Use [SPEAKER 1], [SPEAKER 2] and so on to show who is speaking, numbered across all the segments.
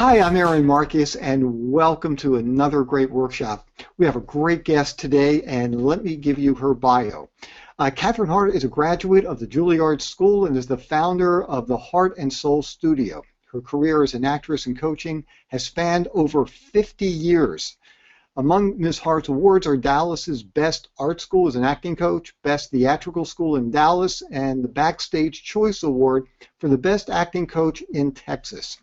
[SPEAKER 1] Hi, I'm Aaron Marcus, and welcome to another great workshop. We have a great guest today, and let me give you her bio. Catherine Hart is a graduate of the Juilliard School and is the founder of the Heart and Soul Studio. Her career as an actress and coaching has spanned over 50 years. Among Ms. Hart's awards are Dallas's Best Art School as an acting coach, Best Theatrical School in Dallas, and the Backstage Choice Award for the Best Acting Coach in Texas.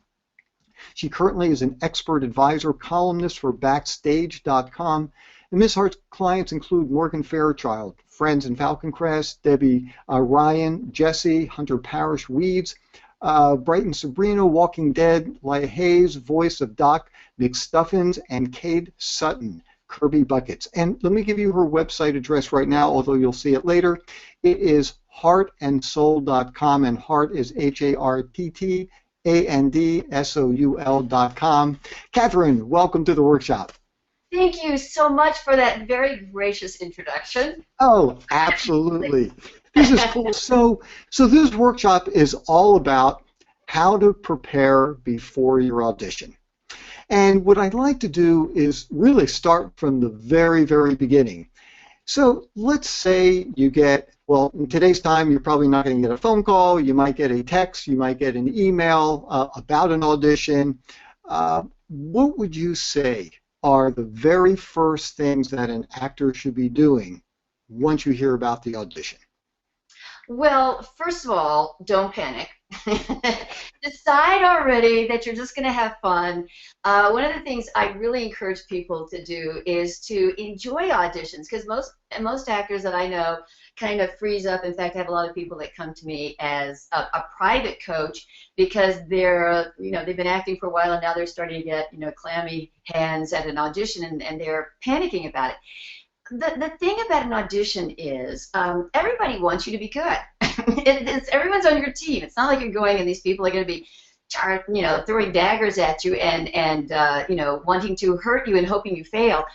[SPEAKER 1] She currently is an expert advisor columnist for Backstage.com, and Ms. Hart's clients include Morgan Fairchild, Friends and Falcon Crest, Debbie Ryan, Jesse, Hunter Parrish Weaves, Brighton Sabrina, Walking Dead, Leah Hayes, voice of Doc McStuffins, and Cade Sutton, Kirby Buckets. And let me give you her website address right now, although you'll see it later. It is heartandsoul.com, and Heart is HARTTANDSOUL.com. Catherine, welcome to the workshop.
[SPEAKER 2] Thank you so much for that very gracious introduction.
[SPEAKER 1] Oh, absolutely. This is cool. So this workshop is all about how to prepare before your audition. And what I'd like to do is really start from the very, very beginning. So let's say you get, well, in today's time, you're probably not going to get a phone call. You might get a text. You might get an email about an audition. What would you say are the very first things that an actor should be doing once you hear about the audition?
[SPEAKER 2] Well, first of all, don't panic. Decide already that you're just going to have fun. One of the things I really encourage people to do is to enjoy auditions, because most actors that I know kind of freeze up. In fact, I have a lot of people that come to me as a private coach because they've been acting for a while and now they're starting to get clammy hands at an audition and they're panicking about it. The thing about an audition is everybody wants you to be good. Everyone's on your team. It's not like you're going and these people are going to be throwing daggers at you and wanting to hurt you and hoping you fail.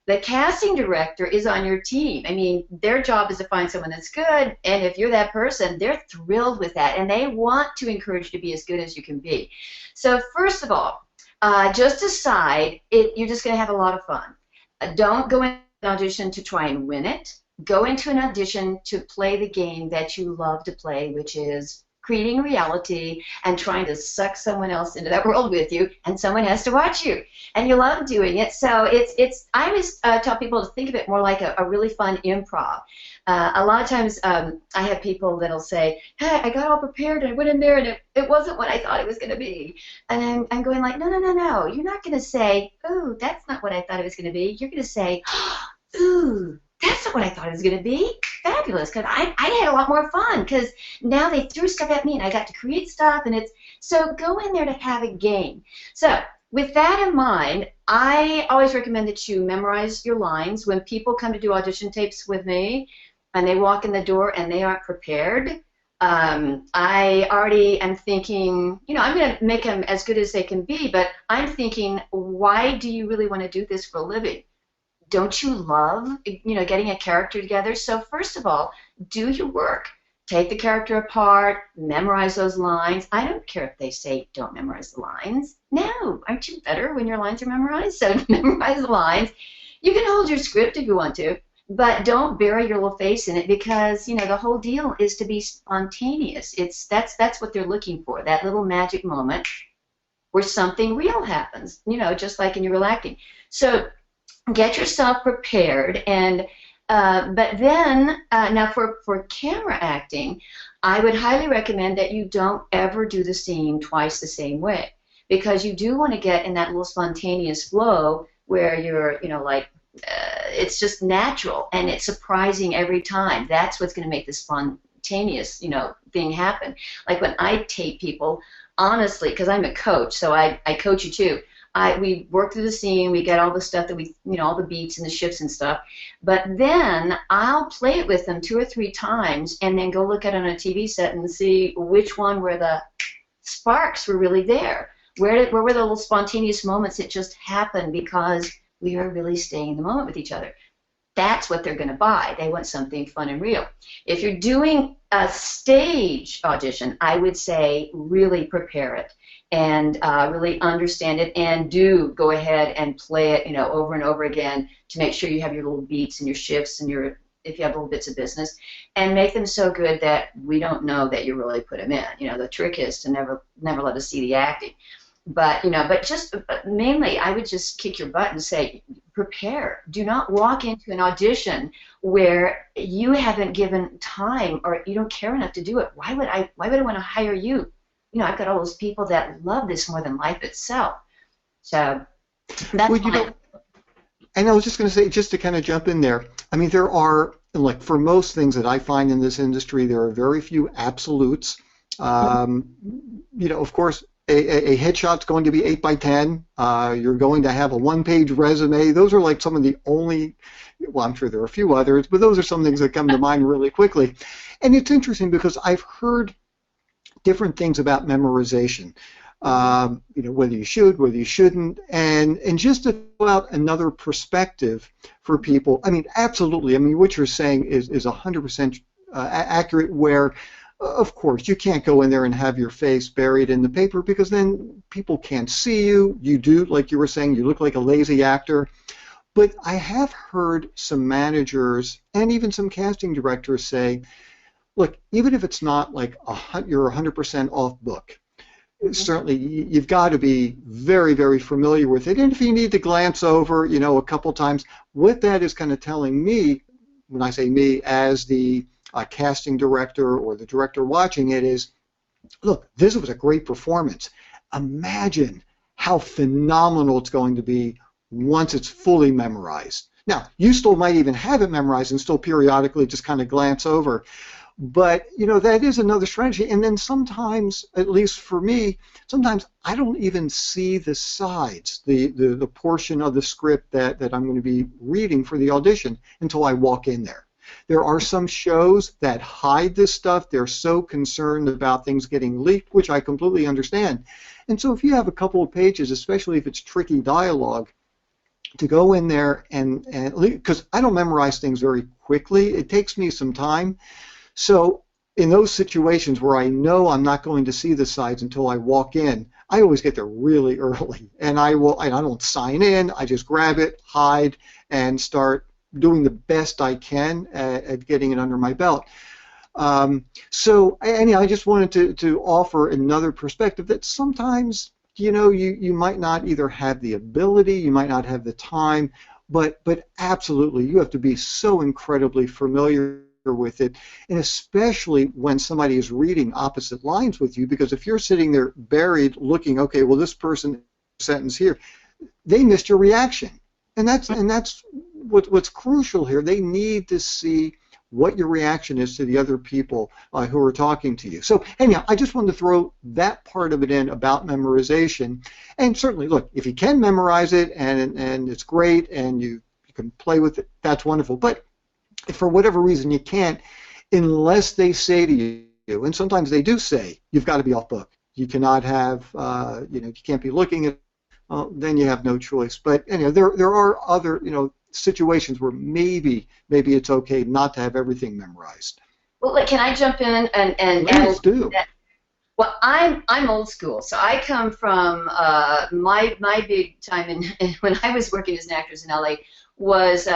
[SPEAKER 2] The casting director is on your team. I mean, their job is to find someone that's good, and if you're that person, they're thrilled with that, and they want to encourage you to be as good as you can be. So first of all, just decide you're just going to have a lot of fun. Don't go in an audition to try and win it. Go into an audition to play the game that you love to play, which is creating reality and trying to suck someone else into that world with you, and someone has to watch you, and you love doing it. So I always tell people to think of it more like a really fun improv. A lot of times I have people that'll say, hey, I got all prepared and I went in there and it wasn't what I thought it was going to be. And I'm going like, no, you're not going to say, ooh, that's not what I thought it was going to be. You're going to say, ooh, that's not what I thought it was going to be. Fabulous, because I had a lot more fun because now they threw stuff at me and I got to create stuff, and so go in there to have a game. So with that in mind, I always recommend that you memorize your lines. When people come to do audition tapes with me and they walk in the door and they aren't prepared, I already am thinking, I'm going to make them as good as they can be, but I'm thinking, why do you really want to do this for a living? Don't you love, getting a character together? So first of all, do your work. Take the character apart, memorize those lines. I don't care if they say don't memorize the lines. No, aren't you better when your lines are memorized? So memorize the lines. You can hold your script if you want to, but don't bury your little face in it because, the whole deal is to be spontaneous. That's what they're looking for, that little magic moment where something real happens, just like in your real acting. So get yourself prepared, and but then now for camera acting, I would highly recommend that you don't ever do the scene twice the same way, because you do want to get in that little spontaneous flow where you're it's just natural and it's surprising every time. That's what's going to make the spontaneous thing happen. Like when I tape people, honestly, because I'm a coach, so I coach you too. We work through the scene, we get all the stuff that we, all the beats and the shifts and stuff, but then I'll play it with them 2 or 3 times and then go look at it on a TV set and see which one where the sparks were really there. Where were the little spontaneous moments that just happened because we are really staying in the moment with each other. that's what they're going to buy. They want something fun and real. If you're doing a stage audition, I would say really prepare it and really understand it, and do go ahead and play it, over and over again to make sure you have your little beats and your shifts and your, if you have little bits of business, and make them so good that we don't know that you really put them in. The trick is to never let us see the acting. But mainly, I would just kick your butt and say, prepare. Do not walk into an audition where you haven't given time or you don't care enough to do it. Why would I want to hire you? I've got all those people that love this more than life itself. So that's
[SPEAKER 1] well, and I was just going to say, just to kind of jump in there, I mean, there are, like for most things that I find in this industry, there are very few absolutes. Of course, a headshot's going to be 8 by 10. You're going to have a one-page resume. Those are like some of the only, well, I'm sure there are a few others, but those are some things that come to mind really quickly. And it's interesting because I've heard different things about memorization. Whether you should, whether you shouldn't, and just to throw out another perspective for people. I mean, absolutely. I mean, what you're saying is 100% accurate. Where, of course, you can't go in there and have your face buried in the paper because then people can't see you. You do, like you were saying, you look like a lazy actor. But I have heard some managers and even some casting directors say, look, even if it's not like you're 100% off book, certainly you've got to be very, very familiar with it. And if you need to glance over, a couple times, what that is kind of telling me, when I say me as the casting director or the director watching it, is, look, this was a great performance. Imagine how phenomenal it's going to be once it's fully memorized. Now, you still might even have it memorized and still periodically just kind of glance over. But, that is another strategy. And then sometimes, at least for me, sometimes I don't even see the sides, the portion of the script that I'm going to be reading for the audition until I walk in there. There are some shows that hide this stuff. They're so concerned about things getting leaked, which I completely understand. And so if you have a couple of pages, especially if it's tricky dialogue, to go in there and because I don't memorize things very quickly. It takes me some time. So in those situations where I know I'm not going to see the sides until I walk in, I always get there really early, and I don't sign in. I just grab it, hide, and start doing the best I can at getting it under my belt. So anyhow, I just wanted to offer another perspective that sometimes you might not either have the ability, you might not have the time, but absolutely you have to be so incredibly familiar with it, and especially when somebody is reading opposite lines with you, because if you're sitting there buried looking, okay, well, this person sentence here, they missed your reaction, and that's what's crucial here. They need to see what your reaction is to the other people who are talking to you. So anyhow, I just wanted to throw that part of it in about memorization, and certainly, look, if you can memorize it and it's great and you can play with it, that's wonderful. But if for whatever reason you can't, unless they say to you, and sometimes they do say, you've got to be off book. You cannot have, you can't be looking at, then you have no choice. But anyway, there are other, situations where maybe it's okay not to have everything memorized.
[SPEAKER 2] Well, can I jump in and
[SPEAKER 1] Please do.
[SPEAKER 2] Well, I'm old school, so I come from my big time when I was working as an actress in LA was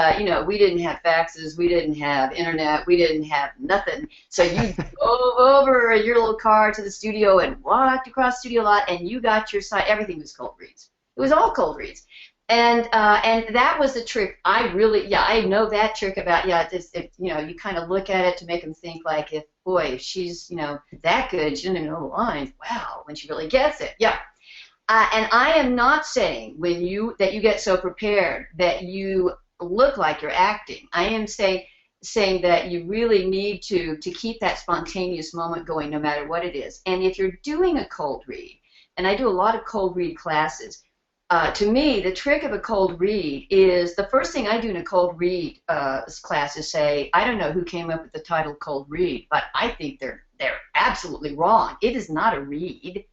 [SPEAKER 2] we didn't have faxes, we didn't have internet, we didn't have nothing. So you drove over your little car to the studio and walked across the studio lot, and you got your side. Everything was cold reads. It was all cold reads. And that was the trick. I know that trick about you kind of look at it to make them think like, if she's that good, she doesn't even know the lines. Wow, when she really gets it, yeah. And I am not saying that you get so prepared that you look like you're acting. I am saying that you really need to keep that spontaneous moment going no matter what it is. And if you're doing a cold read, and I do a lot of cold read classes, to me, the trick of a cold read is the first thing I do in a cold read class is say, I don't know who came up with the title cold read, but I think they're absolutely wrong. It is not a read.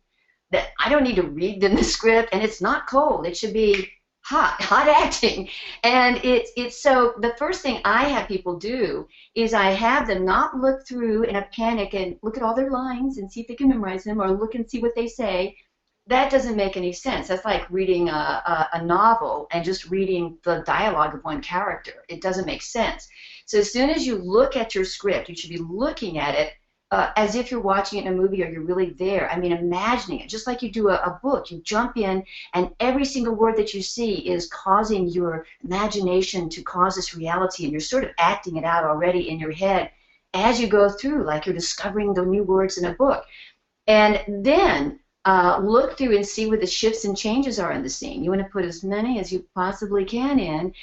[SPEAKER 2] That I don't need to read in the script, and it's not cold. It should be hot acting. And it's so the first thing I have people do is I have them not look through in a panic and look at all their lines and see if they can memorize them, or look and see what they say. That doesn't make any sense. That's like reading a novel and just reading the dialogue of one character. It doesn't make sense. So as soon as you look at your script, you should be looking at it as if you're watching it in a movie, or you're really there. I mean, imagining it, just like you do a book. You jump in, and every single word that you see is causing your imagination to cause this reality, and you're sort of acting it out already in your head as you go through, like you're discovering the new words in a book. And then look through and see what the shifts and changes are in the scene. You want to put as many as you possibly can in.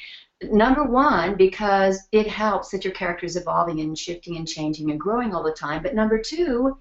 [SPEAKER 2] Number one, because it helps that your character is evolving and shifting and changing and growing all the time. But number two,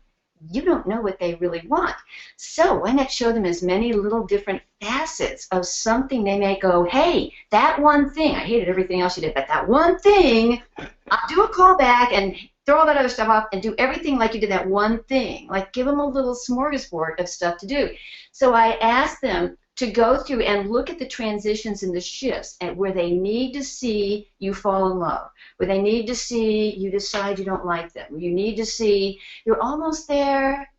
[SPEAKER 2] you don't know what they really want. So why not show them as many little different facets of something they may go, hey, that one thing, I hated everything else you did, but that one thing, I'll do a call back and throw all that other stuff off and do everything like you did that one thing. Like, give them a little smorgasbord of stuff to do. So I asked them to go through and look at the transitions and the shifts, and where they need to see you fall in love, where they need to see you decide you don't like them, where you need to see you're almost there,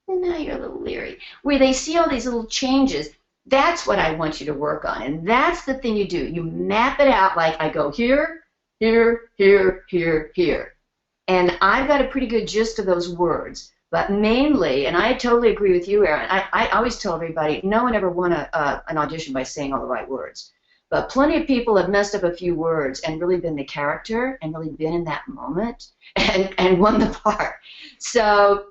[SPEAKER 2] and now you're a little leery, where they see all these little changes. That's what I want you to work on, and that's the thing you do. You map it out like I go here, here, here, here, here. And I've got a pretty good gist of those words. But mainly, and I totally agree with you, Aaron, I always tell everybody, no one ever won an audition by saying all the right words. But plenty of people have messed up a few words and really been the character and really been in that moment and won the part. So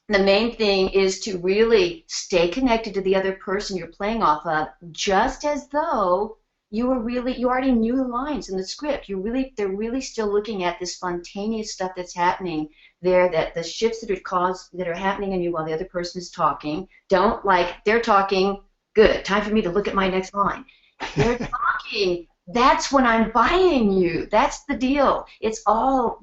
[SPEAKER 2] the main thing is to really stay connected to the other person you're playing off of, just as though you already knew the lines in the script. They're really still looking at this spontaneous stuff that's happening there, that the shifts that are happening in you while the other person is talking. Don't, like, they're talking, good, time for me to look at my next line. They're talking, that's when I'm buying you. That's the deal.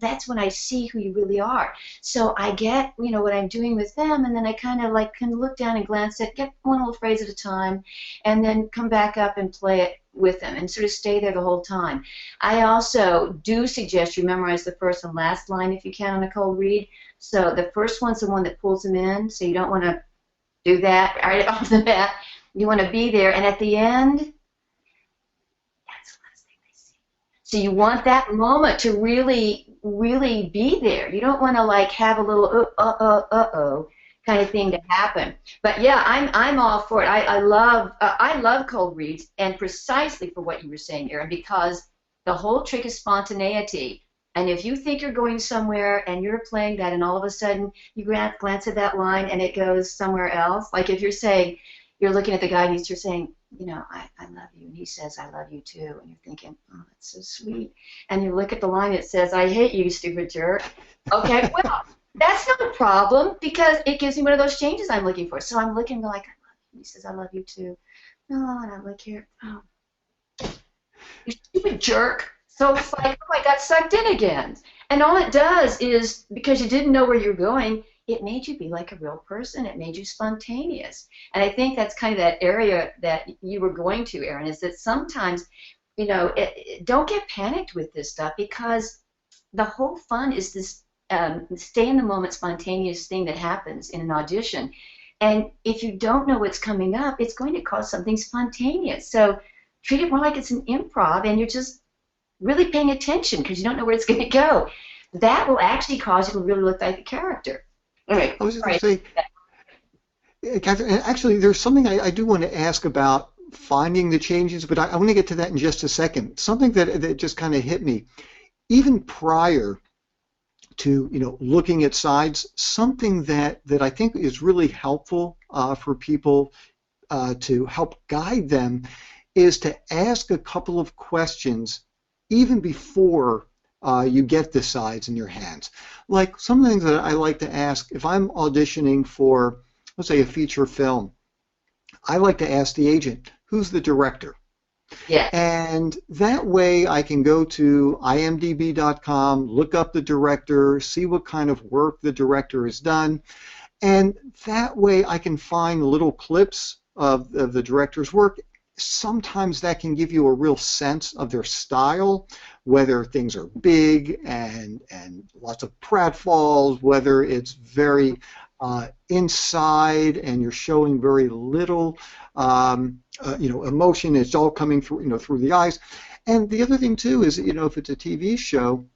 [SPEAKER 2] That's when I see who you really are. So I get, what I'm doing with them, and then I kind of like can look down and glance at, get one little phrase at a time, and then come back up and play it with them and sort of stay there the whole time. I also do suggest you memorize the first and last line if you can on a cold read. So the first one's the one that pulls them in, so you don't want to do that right off the bat. You want to be there, and at the end, that's the last thing they see. So you want that moment to really, really be there. You don't want to like have a little uh-oh kind of thing to happen. But yeah, I'm all for it. I love cold reads, and precisely for what you were saying, Aaron, because the whole trick is spontaneity. And if you think you're going somewhere and you're playing that, and all of a sudden you glance at that line and it goes somewhere else, like if you're looking at the guy and you're saying, I love you, and he says, I love you too, and you're thinking, oh, that's so sweet. And you look at the line that says, I hate you, stupid jerk. Okay, well, that's not a problem, because it gives me one of those changes I'm looking for. So I'm looking like, I love you. He says, I love you too. No, and I look here. Oh, you stupid jerk. So it's like, oh, I got sucked in again. And all it does is, because you didn't know where you're going, it made you be like a real person. It made you spontaneous. And I think that's kind of that area that you were going to, Aaron, is that sometimes, don't get panicked with this stuff, because the whole fun is this stay in the moment, spontaneous thing that happens in an audition. And if you don't know what's coming up, it's going to cause something spontaneous. So treat it more like it's an improv, and you're just really paying attention because you don't know where it's going to go. That will actually cause you to really look like a character. All right.
[SPEAKER 1] I was just going to say, Catherine, actually, there's something I do want to ask about finding the changes, but I want to get to that in just a second. Something that just kind of hit me. Even prior to looking at sides, something that I think is really helpful for people to help guide them is to ask a couple of questions even before you get the sides in your hands. Like some things that I like to ask if I'm auditioning for, let's say, a feature film. I like to ask the agent, who's the director?
[SPEAKER 2] Yeah.
[SPEAKER 1] And that way I can go to imdb.com, look up the director, see what kind of work the director has done, and that way I can find little clips of the director's work, sometimes that can give you a real sense of their style, whether things are big and lots of pratfalls, whether it's very inside and you're showing very little emotion. It's all coming through through the eyes. And the other thing too is if it's a TV show,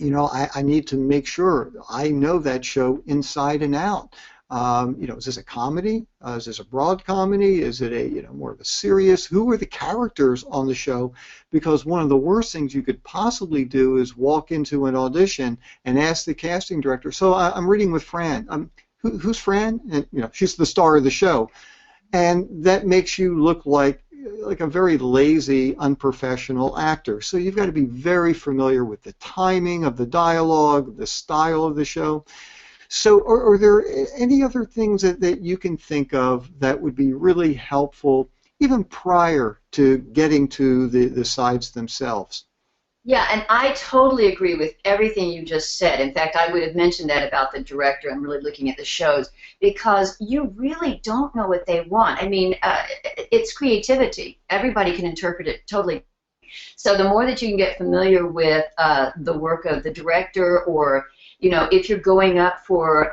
[SPEAKER 1] I need to make sure I know that show inside and out. Is this a comedy? Is this a broad comedy? Is it a more of a serious? Who are the characters on the show? Because one of the worst things you could possibly do is walk into an audition and ask the casting director, "So I'm reading with Fran. Who's Fran?" And she's the star of the show, and that makes you look like a very lazy, unprofessional actor. So you've got to be very familiar with the timing of the dialogue, the style of the show. So are there any other things that you can think of that would be really helpful even prior to getting to the sides themselves?
[SPEAKER 2] Yeah, and I totally agree with everything you just said. In fact, I would have mentioned that about the director and really looking at the shows, because you really don't know what they want. I mean, it's creativity. Everybody can interpret it totally. So the more that you can get familiar with the work of the director, or if you're going up for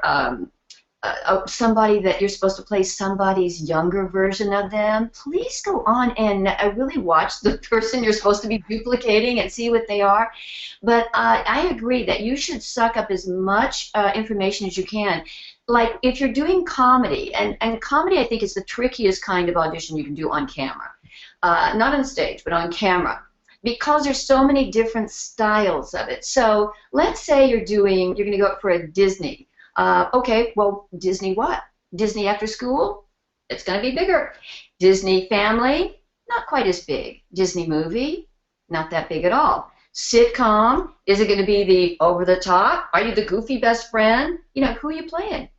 [SPEAKER 2] somebody that you're supposed to play somebody's younger version of them, please go on and really watch the person you're supposed to be duplicating and see what they are. But I agree that you should suck up as much information as you can. Like if you're doing comedy, and comedy I think is the trickiest kind of audition you can do on camera. Not on stage, but on camera, because there's so many different styles of it. So let's say you're going to go up for a Disney. Okay, well, Disney what? Disney after school? It's going to be bigger. Disney family? Not quite as big. Disney movie? Not that big at all. Sitcom? Is it going to be the over the top? Are you the goofy best friend? Who are you playing?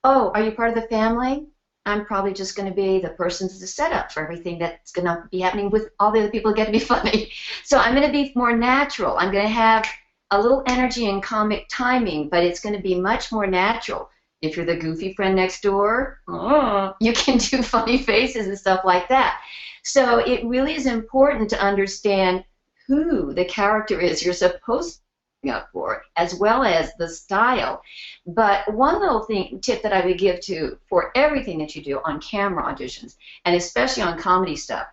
[SPEAKER 2] Oh, are you part of the family? I'm probably just going to be the person's the setup for everything that's going to be happening with all the other people who get to be funny. So I'm going to be more natural. I'm going to have a little energy and comic timing, but it's going to be much more natural. If you're the goofy friend next door, you can do funny faces and stuff like that. So it really is important to understand who the character is you're supposed to be up for, as well as the style. But one little tip that I would give for everything that you do on camera auditions, and especially on comedy stuff,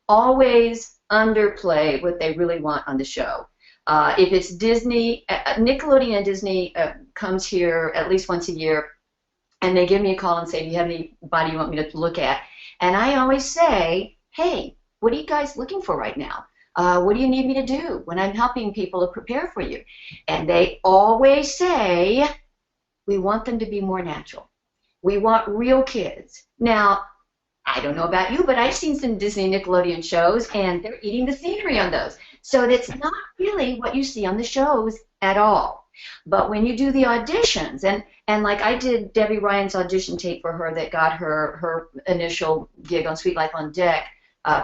[SPEAKER 2] always underplay what they really want on the show. If it's Disney, Nickelodeon and Disney comes here at least once a year, and they give me a call and say, "Do you have anybody you want me to look at?" And I always say, "Hey, what are you guys looking for right now? What do you need me to do when I'm helping people to prepare for you?" And they always say, "We want them to be more natural. We want real kids." Now, I don't know about you, but I've seen some Disney Nickelodeon shows, and they're eating the scenery on those. So it's not really what you see on the shows at all. But when you do the auditions, and like I did Debbie Ryan's audition tape for her that got her initial gig on Sweet Life on Deck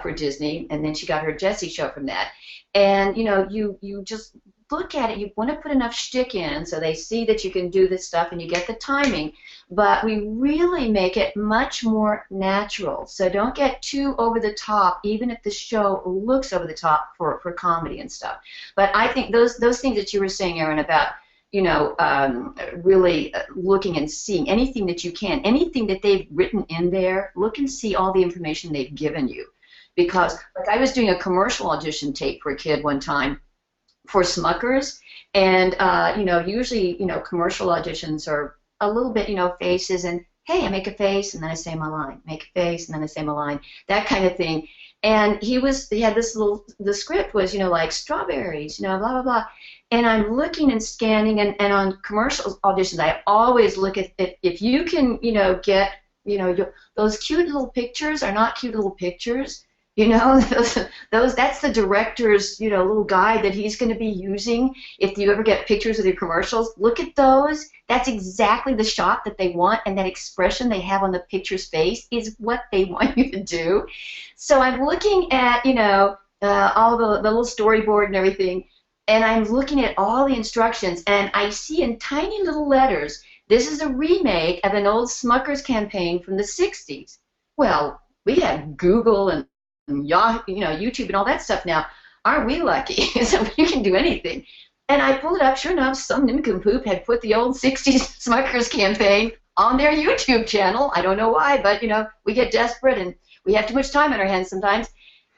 [SPEAKER 2] for Disney, and then she got her Jessie show from that. And you just look at it. You want to put enough shtick in so they see that you can do this stuff and you get the timing. But we really make it much more natural. So don't get too over the top, even if the show looks over the top for comedy and stuff. But I think those things that you were saying, Aaron, about really looking and seeing anything that you can, anything that they've written in there, look and see all the information they've given you. Because like I was doing a commercial audition tape for a kid one time for Smuckers, and usually commercial auditions are a little bit faces, and hey, I make a face and then I say my line, make a face and then I say my line, that kind of thing. And he had this the script was like strawberries, blah blah blah, and I'm looking and scanning, and on commercial auditions I always look at if you can get those cute little pictures are not cute little pictures. Those that's the director's little guide that he's going to be using. If you ever get pictures of your commercials, look at those. That's exactly the shot that they want, and that expression they have on the picture's face is what they want you to do. So I'm looking at all the little storyboard and everything, and I'm looking at all the instructions, and I see in tiny little letters, this is a remake of an old Smuckers campaign from the 60s. Well, we had Google and and Yahoo, YouTube and all that stuff now. Aren't we lucky? So you can do anything. And I pulled it up. Sure enough, some nincompoop had put the old 60s Smuckers campaign on their YouTube channel. I don't know why, but we get desperate and we have too much time on our hands sometimes.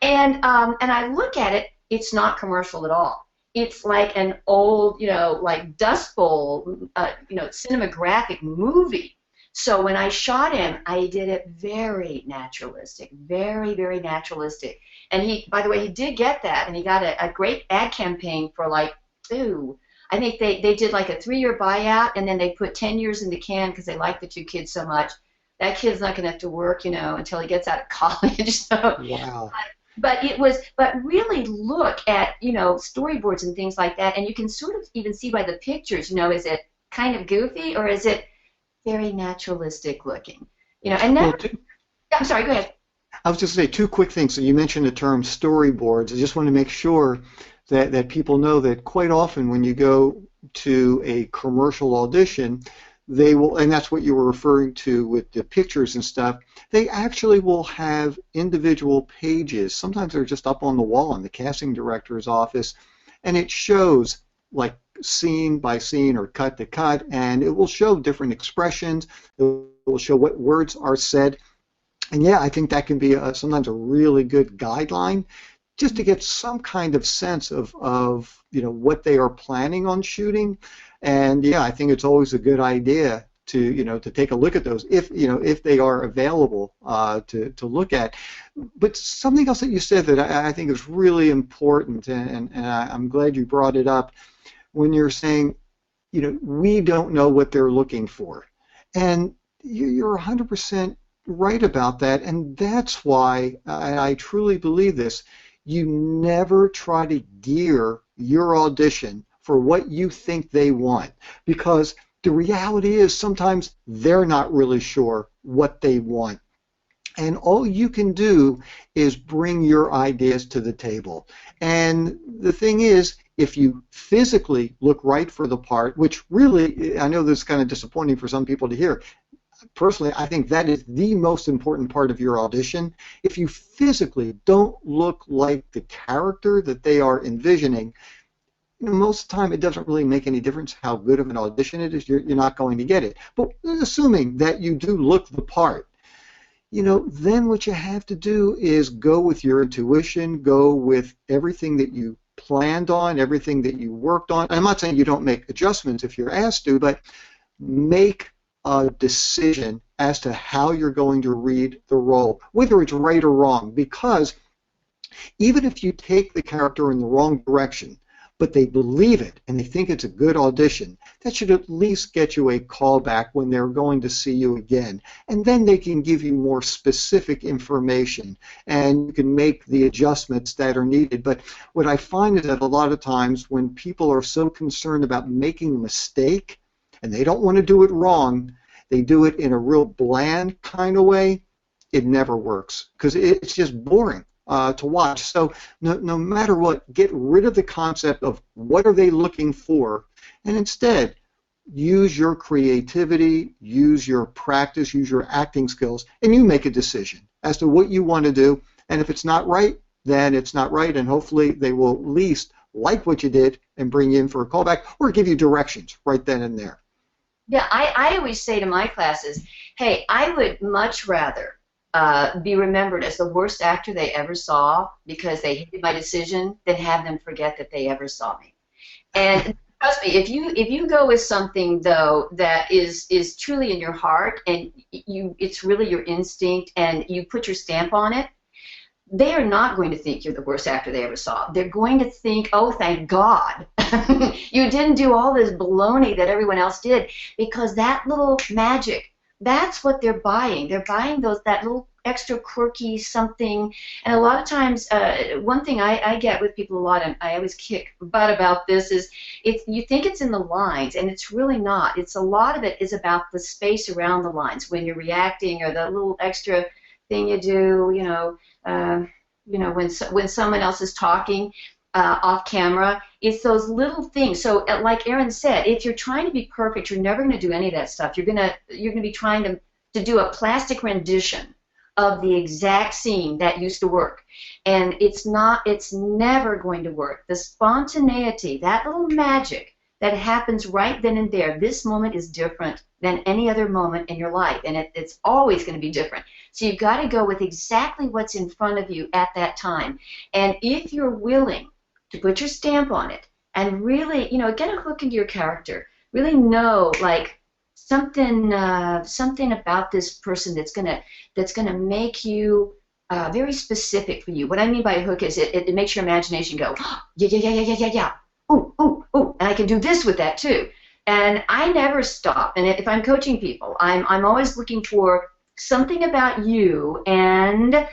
[SPEAKER 2] And I look at it. It's not commercial at all. It's like an old, like Dust Bowl, cinematographic movie. So when I shot him, I did it very naturalistic, very, very naturalistic. And he, by the way, he did get that, and he got a great ad campaign for like, I think they did like a 3-year buyout, and then they put 10 years in the can because they liked the two kids so much. That kid's not going to have to work, until he gets out of college. So,
[SPEAKER 1] wow.
[SPEAKER 2] But really look at, storyboards and things like that, and you can sort of even see by the pictures, is it kind of goofy or is it very naturalistic looking? And then, I'm sorry, go ahead.
[SPEAKER 1] I was just going to say 2 quick things. So you mentioned the term storyboards. I just want to make sure that people know that quite often when you go to a commercial audition, they will, and that's what you were referring to with the pictures and stuff, they actually will have individual pages. Sometimes they're just up on the wall in the casting director's office, and it shows like scene by scene or cut to cut, and it will show different expressions. It will show what words are said. And yeah, I think that can be sometimes a really good guideline just to get some kind of sense of what they are planning on shooting. And yeah, I think it's always a good idea to take a look at those if they are available to look at. But something else that you said that I think is really important, and I'm glad you brought it up, when you're saying we don't know what they're looking for, and you're 100% right about that, and that's why I truly believe this. You never try to gear your audition for what you think they want, because the reality is sometimes they're not really sure what they want. And all you can do is bring your ideas to the table. And the thing is, if you physically look right for the part, which really, I know this is kind of disappointing for some people to hear, personally, I think that is the most important part of your audition. If you physically don't look like the character that they are envisioning, most of the time it doesn't really make any difference how good of an audition it is. You're not going to get it. But assuming that you do look the part, then what you have to do is go with your intuition, go with everything that you planned on, everything that you worked on. I'm not saying you don't make adjustments if you're asked to, but make a decision as to how you're going to read the role, whether it's right or wrong, because even if you take the character in the wrong direction, but they believe it and they think it's a good audition, that should at least get you a callback when they're going to see you again. And then they can give you more specific information and you can make the adjustments that are needed. But what I find is that a lot of times when people are so concerned about making a mistake and they don't want to do it wrong, they do it in a real bland kind of way, it never works because it's just boring to watch. So no matter what, get rid of the concept of what are they looking for, and instead use your creativity, use your practice, use your acting skills, and you make a decision as to what you want to do. And if it's not right, then it's not right, and hopefully they will at least like what you did and bring you in for a callback or give you directions right then and there.
[SPEAKER 2] Yeah, I always say to my classes, hey, I would much rather be remembered as the worst actor they ever saw because they hated my decision than have them forget that they ever saw me. And trust me, if you go with something though that is truly in your heart and it's really your instinct and you put your stamp on it, they are not going to think you're the worst actor they ever saw. They're going to think, oh, thank God, you didn't do all this baloney that everyone else did, because that little magic, that's what they're buying. They're buying that little extra quirky something. And a lot of times, one thing I get with people a lot, and I always kick butt about this, is you think it's in the lines, and it's really not. It's a lot of it is about the space around the lines when you're reacting, or the little extra thing you do, when someone else is talking off camera. It's those little things. So, like Aaron said, if you're trying to be perfect, you're never going to do any of that stuff. You're gonna be trying to do a plastic rendition of the exact scene that used to work. And it's never going to work. The spontaneity, that little magic that happens right then and there, this moment is different than any other moment in your life, and it's always going to be different. So you've got to go with exactly what's in front of you at that time. And if you're willing to put your stamp on it and really, get a hook into your character, really know, like, something about this person that's gonna make you very specific for you. What I mean by a hook is it makes your imagination go, oh, yeah, yeah, yeah, yeah, yeah, yeah. Ooh, ooh, ooh, and I can do this with that too. And I never stop. And if I'm coaching people, I'm always looking for something about you. And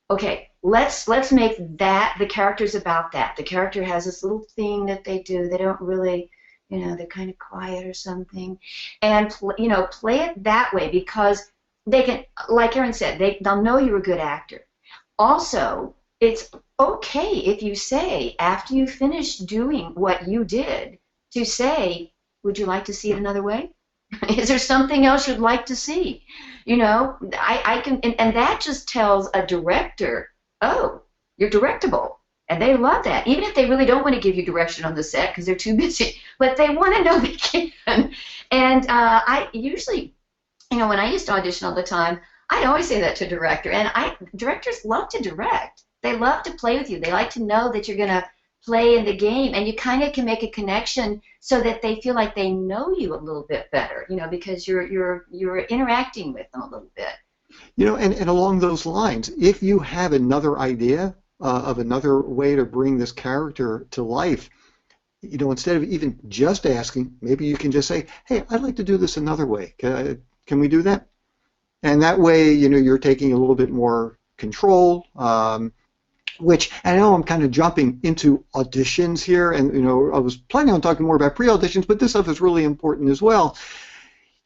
[SPEAKER 2] okay, let's make that the character's about that. The character has this little thing that they do. They don't really, they're kind of quiet or something, and play it that way, because they can, like Erin said, they'll know you're a good actor. Also, it's okay if you say, after you finish doing what you did, to say, would you like to see it another way? Is there something else you'd like to see? I can, and that just tells a director, oh, you're directable. And they love that, even if they really don't want to give you direction on the set because they're too busy. But they want to know they can. And I usually, when I used to audition all the time, I'd always say that to a director. And directors love to direct. They love to play with you. They like to know that you're going to play in the game, and you kind of can make a connection so that they feel like they know you a little bit better, because you're interacting with them a little bit.
[SPEAKER 1] And along those lines, if you have another idea of another way to bring this character to life, instead of even just asking, maybe you can just say, hey, I'd like to do this another way. Can we do that? And that way, you're taking a little bit more control, which I know I'm kind of jumping into auditions here, and I was planning on talking more about pre-auditions, but this stuff is really important as well.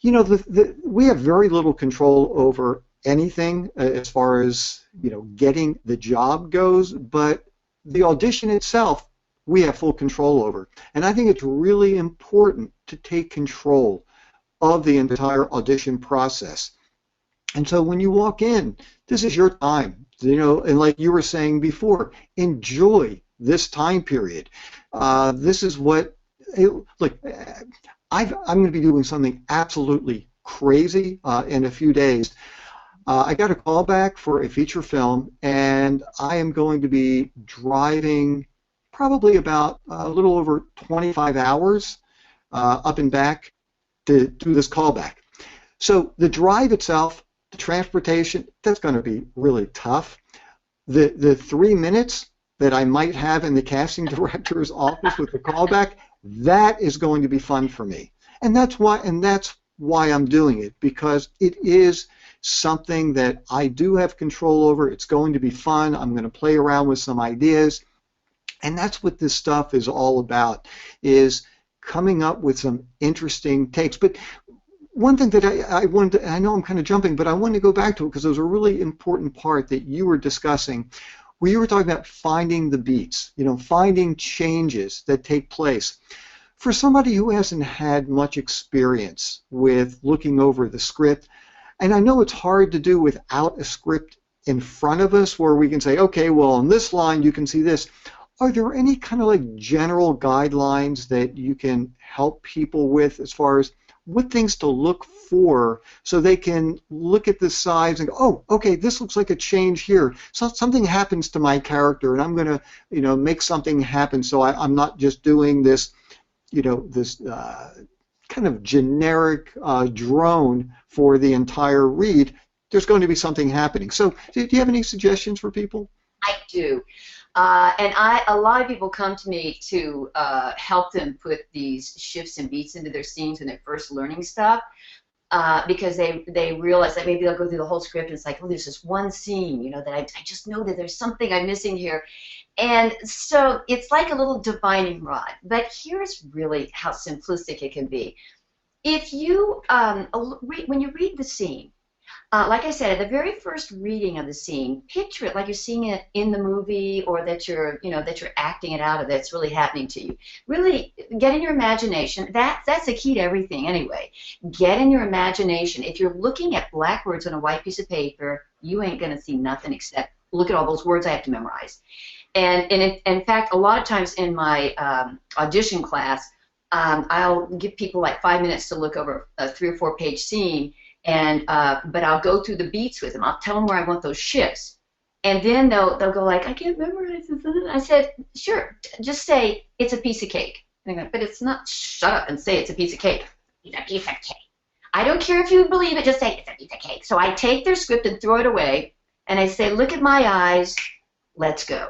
[SPEAKER 1] We have very little control over anything as far as getting the job goes, but the audition itself we have full control over. And I think it's really important to take control of the entire audition process. And so when you walk in, this is your time, and like you were saying before, enjoy this time period. This is what, look, I'm going to be doing something absolutely crazy in a few days. I got a call back for a feature film, and I am going to be driving probably about a little over 25 hours up and back to do this callback. So the drive itself, the transportation, that's going to be really tough. The 3 minutes that I might have in the casting director's office with the callback, that is going to be fun for me. And that's why I'm doing it, because it is something that I do have control over. It's going to be fun. I'm going to play around with some ideas. And that's what this stuff is all about, is coming up with some interesting takes. But one thing that I wanted to, I know I'm kind of jumping, but I wanted to go back to it because it was a really important part that you were discussing, where you were talking about finding the beats, finding changes that take place. For somebody who hasn't had much experience with looking over the script, and I know it's hard to do without a script in front of us where we can say, okay, well, on this line you can see this. Are there any kind of like general guidelines that you can help people with as far as what things to look for so they can look at the sides and go, oh, okay, this looks like a change here. So something happens to my character, and I'm going to, make something happen. So I'm not just doing this, this kind of generic drone for the entire read. There's going to be something happening. So do you have any suggestions for people?
[SPEAKER 2] I do. And a lot of people come to me to help them put these shifts and beats into their scenes when they're first learning stuff, because they realize that maybe they'll go through the whole script and it's like, oh, there's this one scene, that I just know that there's something I'm missing here. And so it's like a little divining rod. But here's really how simplistic it can be. If you, when you read the scene, Like I said, at the very first reading of the scene, picture it like you're seeing it in the movie, or that you're acting it out, or that's really happening to you. Really get in your imagination. That's the key to everything anyway. Get in your imagination. If you're looking at black words on a white piece of paper, you ain't gonna see nothing except look at all those words I have to memorize. And in fact, a lot of times in my audition class, I'll give people like 5 minutes to look over a 3 or 4 page scene, and but I'll go through the beats with them. I'll tell them where I want those shifts, and then they'll go like, I can't memorize this. I said, sure, just say it's a piece of cake. And they go, but it's not. Shut up and say it's a piece of cake. It's a piece of cake. I don't care if you believe it. Just say it's a piece of cake. So I take their script and throw it away, and I say, look at my eyes. Let's go.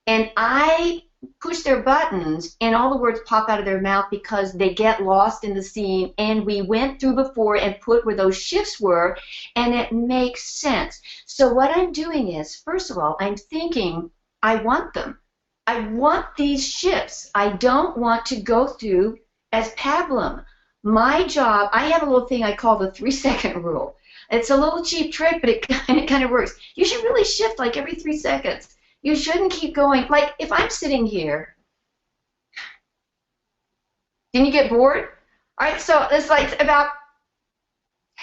[SPEAKER 2] And I push their buttons, and all the words pop out of their mouth because they get lost in the scene, and we went through before and put where those shifts were, and it makes sense. So what I'm doing is, first of all, I'm thinking, I want them. I want these shifts. I don't want to go through as pablum. My job, I have a little thing I call the 3-second rule. It's a little cheap trick, but it kind of works. You should really shift like every 3 seconds. You shouldn't keep going. Like, if I'm sitting here, didn't you get bored? All right, so it's like about,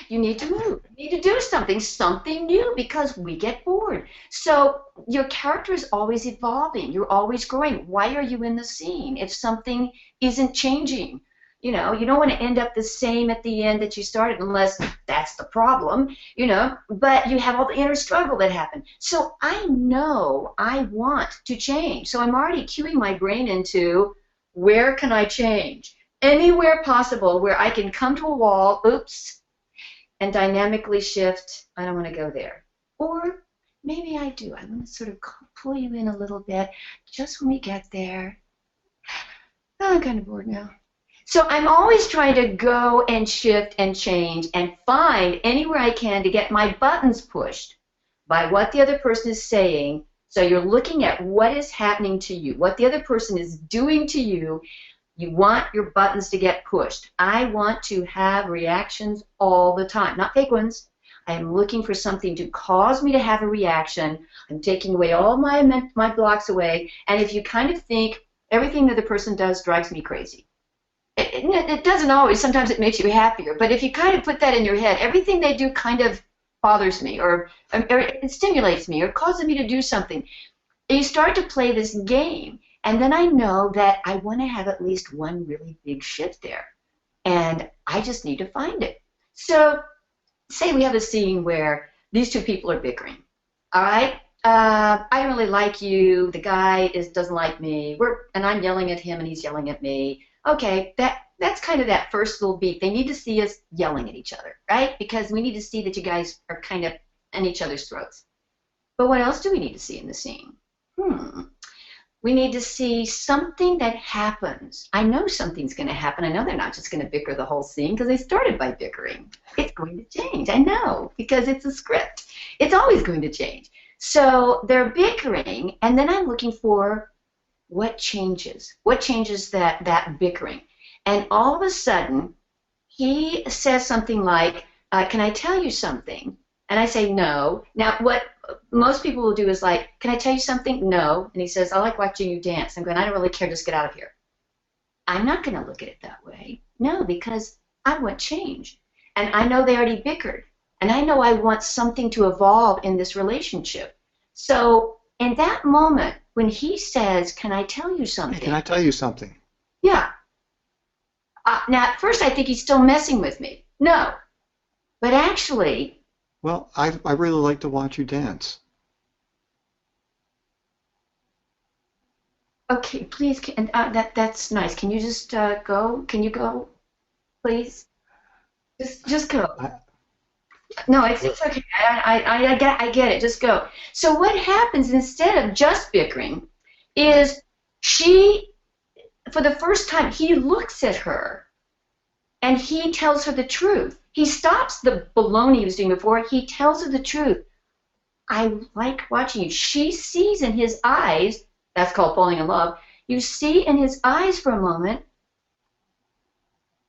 [SPEAKER 2] you need to move. You need to do something new, because we get bored. So your character is always evolving. You're always growing. Why are you in the scene if something isn't changing? You know, you don't want to end up the same at the end that you started, unless that's the problem, you know, but you have all the inner struggle that happened. So I know I want to change. So I'm already cueing my brain into, where can I change? Anywhere possible where I can come to a wall, oops, and dynamically shift. I don't want to go there. Or maybe I do. I want to sort of pull you in a little bit just when we get there. Oh, I'm kind of bored now. So I'm always trying to go and shift and change and find anywhere I can to get my buttons pushed by what the other person is saying. So you're looking at what is happening to you, what the other person is doing to you. You want your buttons to get pushed. I want to have reactions all the time, not fake ones. I am looking for something to cause me to have a reaction. I'm taking away all my blocks away. And if you kind of think everything that the person does drives me crazy. It doesn't always. Sometimes it makes you happier. But if you kind of put that in your head, everything they do kind of bothers me, or it stimulates me, or causes me to do something. And you start to play this game, and then I know that I want to have at least one really big shift there, and I just need to find it. So say we have a scene where these two people are bickering. All right? I don't really like you. The guy doesn't like me. And I'm yelling at him, and he's yelling at me. Okay, that's kind of that first little beat. They need to see us yelling at each other, right? Because we need to see that you guys are kind of in each other's throats. But what else do we need to see in the scene? We need to see something that happens. I know something's going to happen. I know they're not just going to bicker the whole scene, because they started by bickering. It's going to change. I know, because it's a script. It's always going to change. So they're bickering, and then I'm looking for what changes. What changes that bickering? And all of a sudden, he says something like, can I tell you something? And I say, no. Now, what most people will do is like, can I tell you something? No. And he says, I like watching you dance. I'm going, I don't really care. Just get out of here. I'm not going to look at it that way. No, because I want change. And I know they already bickered. And I know I want something to evolve in this relationship. So in that moment, when he says, can I tell you something?
[SPEAKER 1] Can I tell you something?
[SPEAKER 2] Yeah. Now, at first, I think he's still messing with me. No. But actually...
[SPEAKER 1] Well, I really like to watch you dance.
[SPEAKER 2] Okay, please, that's nice. Can you just go? Can you go, please? Just go. No, it's okay. I get it. Just go. So what happens instead of just bickering is for the first time, he looks at her and he tells her the truth. He stops the baloney he was doing before. He tells her the truth. I like watching you. She sees in his eyes, that's called falling in love, you see in his eyes for a moment,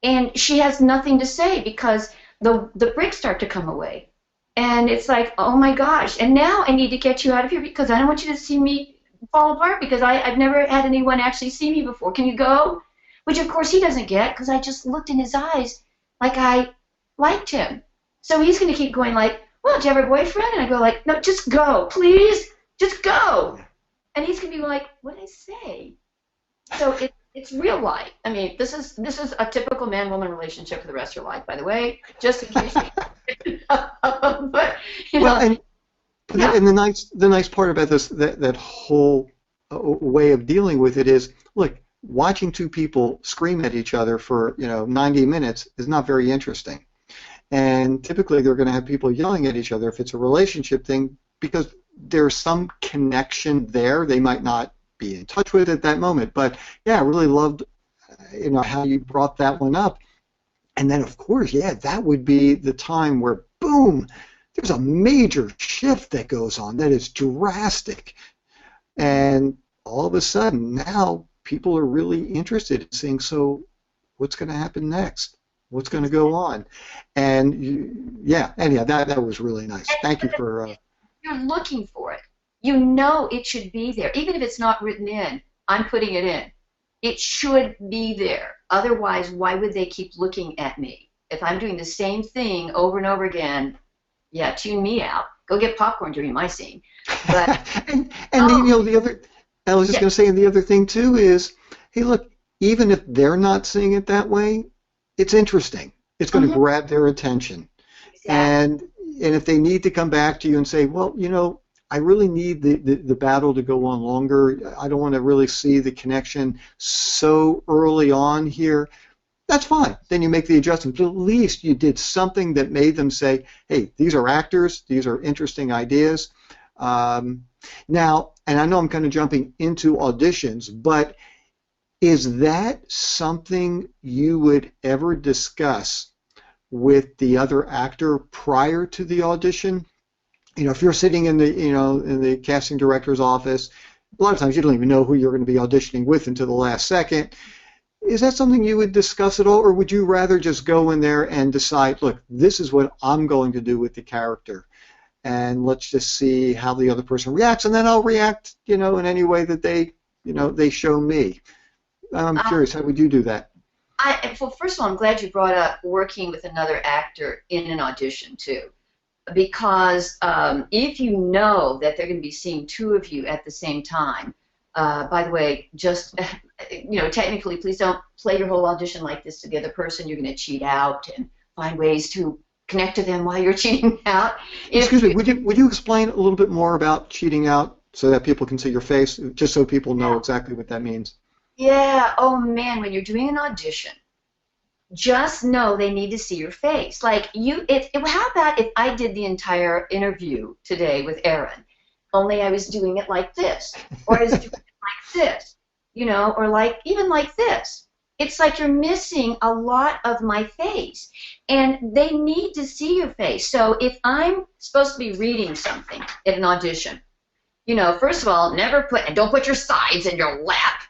[SPEAKER 2] and she has nothing to say because the bricks start to come away. And it's like, oh my gosh, and now I need to get you out of here because I don't want you to see me fall apart because I've never had anyone actually see me before. Can you go? Which, of course, he doesn't get because I just looked in his eyes like I liked him. So he's going to keep going like, well, do you have a boyfriend? And I go like, no, just go, please, just go. And he's going to be like, what did I say? So it's real life. I mean, this is a typical man-woman relationship for the rest of your life, by the way, just in case you but, you know,
[SPEAKER 1] Well, and the nice part about this that whole way of dealing with it is, look, watching two people scream at each other for 90 minutes is not very interesting. And typically they're going to have people yelling at each other if it's a relationship thing because there's some connection there. They might not be in touch with at that moment, but yeah, I really loved how you brought that one up. And then of course, yeah, that would be the time where boom, there's a major shift that goes on that is drastic, and all of a sudden now people are really interested in seeing, so what's going to happen next, what's going to go on. And yeah, anyhow, that was really nice. Thank you for
[SPEAKER 2] you're looking for it. You know it should be there. Even if it's not written in, I'm putting it in. It should be there. Otherwise, why would they keep looking at me? If I'm doing the same thing over and over again, yeah, tune me out. Go get popcorn during my scene. But
[SPEAKER 1] and the other, I was just going to say, and the other thing too is, hey, look, even if they're not seeing it that way, it's interesting. It's going to grab their attention.
[SPEAKER 2] Exactly.
[SPEAKER 1] And if they need to come back to you and say, well, I really need the battle to go on longer. I don't want to really see the connection so early on here. That's fine. Then you make the adjustment. But at least you did something that made them say, hey, these are actors. These are interesting ideas. Now, and I know I'm kind of jumping into auditions, but is that something you would ever discuss with the other actor prior to the audition? If you're sitting in the casting director's office, a lot of times you don't even know who you're going to be auditioning with until the last second. Is that something you would discuss at all, or would you rather just go in there and decide, look, this is what I'm going to do with the character, and let's just see how the other person reacts, and then I'll react, in any way that they show me. I'm curious, how would you do that?
[SPEAKER 2] Well, first of all, I'm glad you brought up working with another actor in an audition too, because if you know that they're going to be seeing two of you at the same time, by the way, just technically, please don't play your whole audition like this to the other person. You're going to cheat out and find ways to connect to them while you're cheating out.
[SPEAKER 1] Excuse me, would you explain a little bit more about cheating out so that people can see your face, just so people know exactly what that means?
[SPEAKER 2] Yeah, oh man, when you're doing an audition, just know they need to see your face. Like how about if I did the entire interview today with Aaron, only I was doing it like this, or I was doing it like this, or even like this. It's like you're missing a lot of my face, and they need to see your face. So if I'm supposed to be reading something at an audition, first of all, don't put your sides in your lap.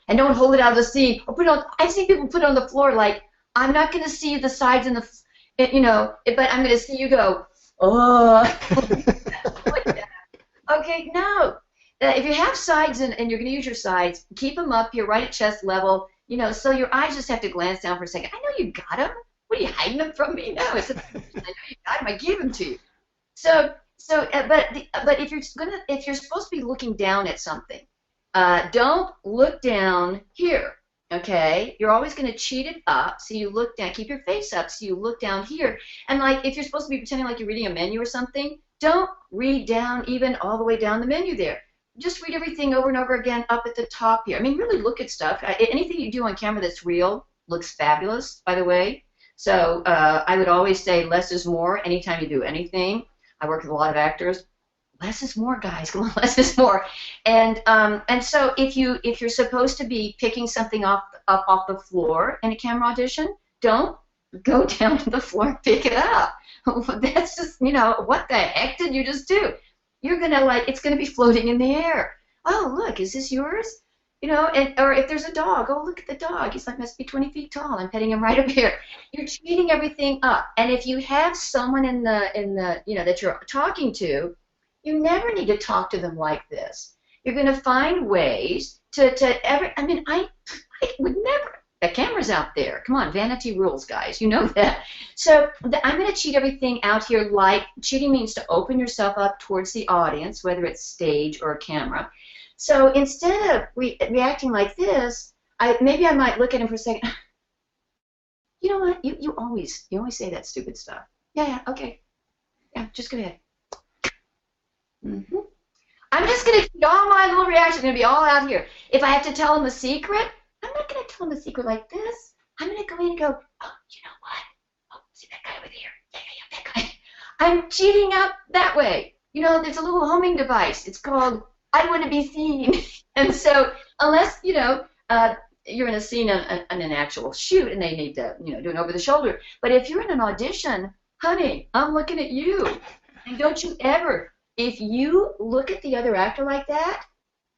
[SPEAKER 2] And don't hold it out of the scene. Or I've seen people put it on the floor like, I'm not going to see the sides but I'm going to see you go, oh. Like that. Okay, no. If you have sides and you're going to use your sides, keep them up here right at chest level, so your eyes just have to glance down for a second. I know you got them. What are you hiding them from me? No, I know you got them. I gave them to you. But if you're supposed to be looking down at something, don't look down here, okay? You're always going to cheat it up, so you look down. Keep your face up, so you look down here. And if you're supposed to be pretending like you're reading a menu or something, don't read down even all the way down the menu there. Just read everything over and over again up at the top here. I mean, really look at stuff. Anything you do on camera that's real looks fabulous, by the way. So I would always say less is more anytime you do anything. I work with a lot of actors. Less is more, guys. Come on, less is more. And so if you're supposed to be picking something up off the floor in a camera audition, don't go down to the floor and pick it up. That's just, what the heck did you just do? You're gonna it's gonna be floating in the air. Oh, look, is this yours? You know, and or if there's a dog, oh look at the dog. He's like must be 20 feet tall. I'm petting him right up here. You're cheating everything up. And if you have someone in the you know that you're talking to, you never need to talk to them like this. You're going to find ways to every. I mean, I would never. The camera's out there. Come on, vanity rules, guys. You know that. So I'm going to cheat everything out here. Like cheating means to open yourself up towards the audience, whether it's stage or camera. So instead of reacting like this, maybe I might look at him for a second. You know what? You always say that stupid stuff. Yeah, yeah, okay. Yeah, just go ahead. I'm just going to keep all my little reactions going to be all out here. If I have to tell him a secret, I'm not going to tell him a secret like this. I'm going to go in and go, oh, you know what? Oh, see that guy over there? Yeah, yeah, yeah, that guy. I'm cheating up that way. You know, there's a little homing device. It's called I Want to Be Seen. And so unless, you know, you're in a scene on an actual shoot and they need to, you know, do an over the shoulder. But if you're in an audition, honey, I'm looking at you. And don't you ever, if you look at the other actor like that,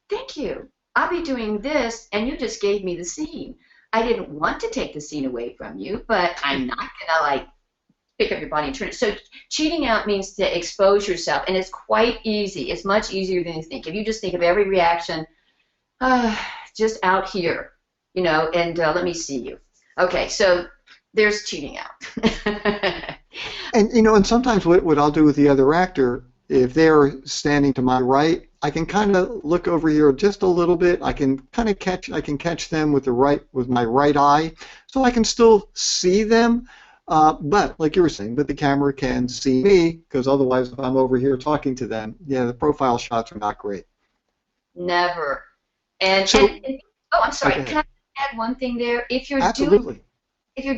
[SPEAKER 2] thank you. I'll be doing this, and you just gave me the scene. I didn't want to take the scene away from you, but I'm not going to, like, pick up your body and turn it. So cheating out means to expose yourself, and it's quite easy. It's much easier than you think. If you just think of every reaction just out here, you know, and let me see you. Okay, so there's cheating out.
[SPEAKER 1] And, you know, and sometimes what I'll do with the other actor, if they're standing to my right, I can kind of look over here just a little bit. I can kind of catch them with my right eye, so I can still see them. But like you were saying, but the camera can see me, because otherwise, if I'm over here talking to them, yeah, the profile shots are not great.
[SPEAKER 2] Never. And,
[SPEAKER 1] so,
[SPEAKER 2] oh, I'm sorry.
[SPEAKER 1] Okay.
[SPEAKER 2] Can I add one thing there? If you're
[SPEAKER 1] Absolutely.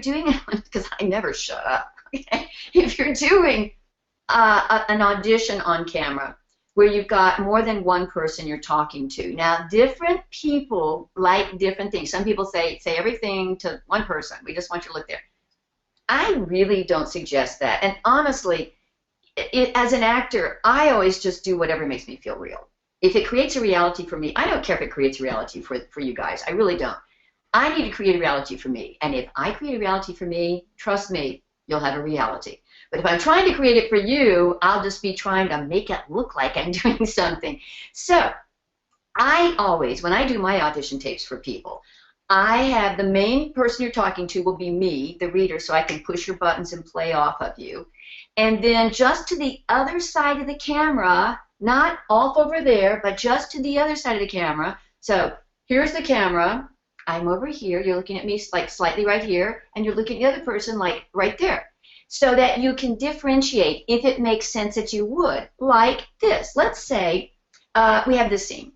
[SPEAKER 2] doing, because I never shut up. Okay? If you're doing an audition on camera where you've got more than one person you're talking to. Now, different people like different things. Some people say everything to one person. We just want you to look there. I really don't suggest that. And honestly, as an actor, I always just do whatever makes me feel real. If it creates a reality for me, I don't care if it creates a reality for you guys. I really don't. I need to create a reality for me. And if I create a reality for me, trust me, you'll have a reality. But if I'm trying to create it for you, I'll just be trying to make it look like I'm doing something. So I always, when I do my audition tapes for people, I have the main person you're talking to will be me, the reader, so I can push your buttons and play off of you. And then just to the other side of the camera, not off over there, but just to the other side of the camera. So here's the camera. I'm over here. You're looking at me like slightly right here, and you're looking at the other person like right there. So that you can differentiate if it makes sense that you would. Like this. Let's say we have this scene,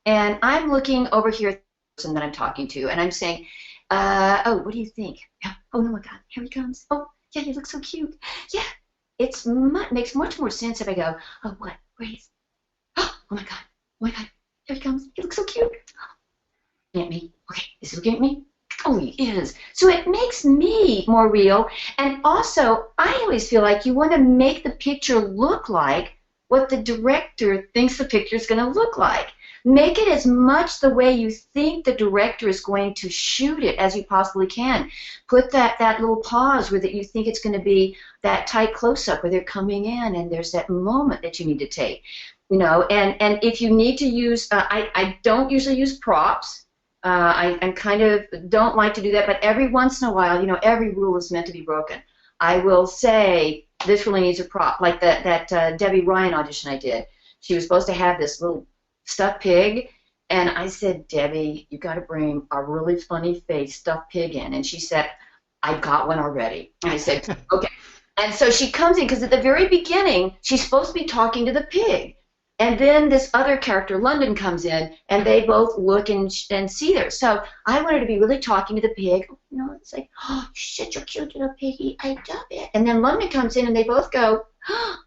[SPEAKER 2] and I'm looking over here at the person that I'm talking to, and I'm saying, oh, what do you think? Oh, my God, here he comes. Oh, yeah, you look so cute. Yeah, it makes much more sense if I go, oh, what? Where is he? Oh, my God. Oh, my God. Here he comes. He looks so cute. Looking at me. Okay, is he looking at me? Oh, he is. So it makes me more real. And also, I always feel like you want to make the picture look like what the director thinks the picture is going to look like. Make it as much the way you think the director is going to shoot it as you possibly can. Put that little pause where that you think it's going to be that tight close-up where they're coming in and there's that moment that you need to take. You know, and if you need to use, I don't usually use props. I kind of don't like to do that, but every once in a while, you know, every rule is meant to be broken. I will say this really needs a prop, like that Debbie Ryan audition I did. She was supposed to have this little stuffed pig, and I said, Debbie, you got to bring a really funny face stuffed pig in, and she said, I got one already. And I said, okay. And so she comes in because at the very beginning, she's supposed to be talking to the pig. And then this other character, London, comes in, and they both look and see her. So I wanted to be really talking to the pig. You know, it's like, oh, shit, you're cute little piggy. I love it. And then London comes in, and they both go, oh,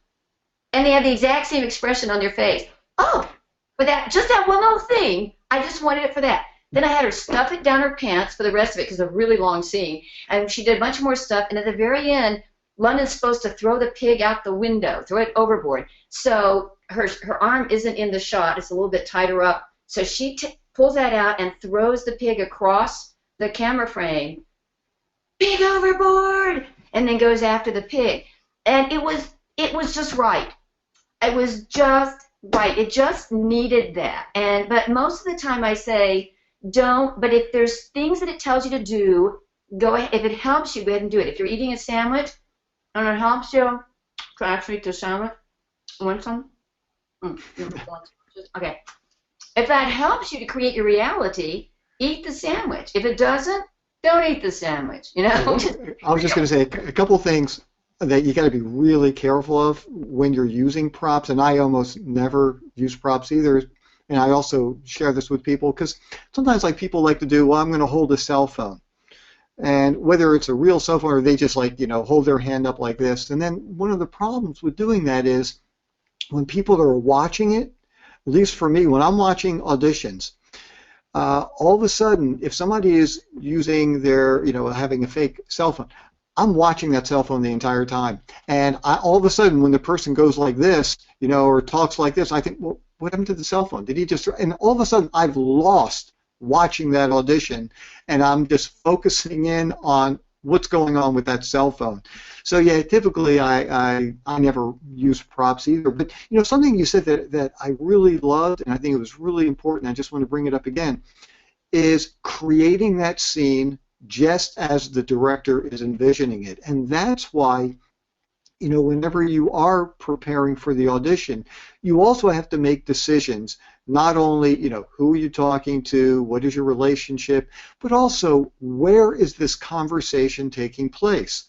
[SPEAKER 2] and they have the exact same expression on their face. Oh, but just that one little thing, I just wanted it for that. Then I had her stuff it down her pants for the rest of it because it's a really long scene. And she did a bunch more stuff. And at the very end, London's supposed to throw the pig out the window, throw it overboard. So her arm isn't in the shot. It's a little bit tighter up. So she pulls that out and throws the pig across the camera frame. Pig overboard! And then goes after the pig. And it was just right. It was just right. It just needed that. But most of the time I say, don't, but if there's things that it tells you to do, go ahead. If it helps you, go ahead and do it. If you're eating a sandwich and it helps you to actually eat the sandwich, want some? Okay. If that helps you to create your reality, eat the sandwich. If it doesn't, don't eat the sandwich, you know?
[SPEAKER 1] I was just going to say a couple things that you got to be really careful of when you're using props, and I almost never use props either. And I also share this with people because sometimes like people like to do, well, I'm going to hold a cell phone. And whether it's a real cell phone or they just like, hold their hand up like this. And then one of the problems with doing that is when people are watching it, at least for me, when I'm watching auditions, all of a sudden, if somebody is using their, having a fake cell phone, I'm watching that cell phone the entire time. And all of a sudden, when the person goes like this, or talks like this, I think, well, what happened to the cell phone? Did he just? And all of a sudden, I've lost watching that audition, and I'm just focusing in on what's going on with that cell phone. So yeah, typically I never use props either. But something you said that I really loved, and I think it was really important, I just want to bring it up again, is creating that scene just as the director is envisioning it. And that's why, whenever you are preparing for the audition, you also have to make decisions, not only, who are you talking to, what is your relationship, but also where is this conversation taking place?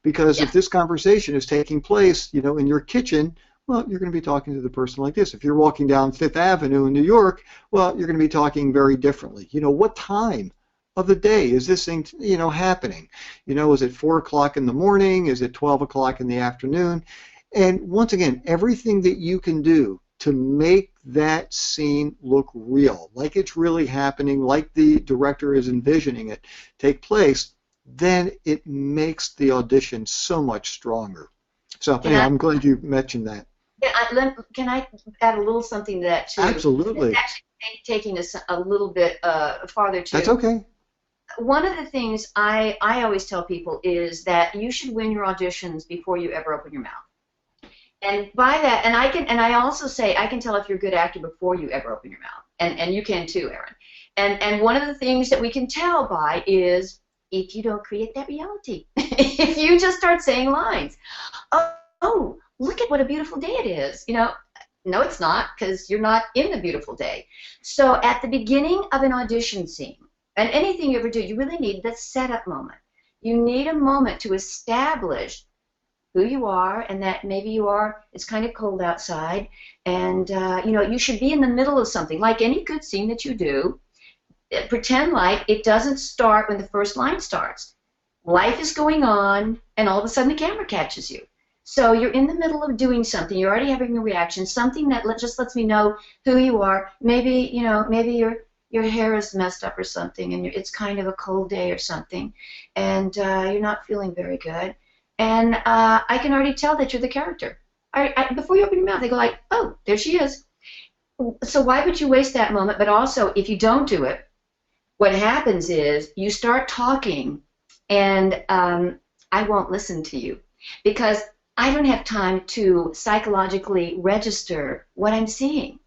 [SPEAKER 1] Because if this conversation is taking place, in your kitchen, well, you're going to be talking to the person like this. If you're walking down Fifth Avenue in New York, well, you're going to be talking very differently. What time of the day is this thing, happening? Is it 4 o'clock in the morning? Is it 12 o'clock in the afternoon? And once again, everything that you can do to make that scene look real, like it's really happening, like the director is envisioning it take place, then it makes the audition so much stronger. So anyway, I'm glad you mentioned that.
[SPEAKER 2] Can I add a little something to that too?
[SPEAKER 1] Absolutely.
[SPEAKER 2] It's actually taking us a little bit farther too.
[SPEAKER 1] That's okay.
[SPEAKER 2] One of the things I always tell people is that you should win your auditions before you ever open your mouth. And by that, and I also say I can tell if you're a good actor before you ever open your mouth, and you can too, Aaron. And one of the things that we can tell by is if you don't create that reality. If you just start saying lines, oh, look at what a beautiful day it is. No, it's not, because you're not in the beautiful day. So at the beginning of an audition scene, and anything you ever do, you really need that setup moment. You need a moment to establish who you are, and that maybe it's kind of cold outside, and you should be in the middle of something, like any good scene that you do. Pretend like it doesn't start when the first line starts. Life is going on, and all of a sudden the camera catches you. So you're in the middle of doing something. You're already having a reaction, something that just lets me know who you are. Maybe your hair is messed up or something, and it's kind of a cold day or something, and you're not feeling very good. And I can already tell that you're the character. Before you open your mouth, they go like, oh, there she is. So why would you waste that moment? But also, if you don't do it, what happens is you start talking, and I won't listen to you because I don't have time to psychologically register what I'm seeing.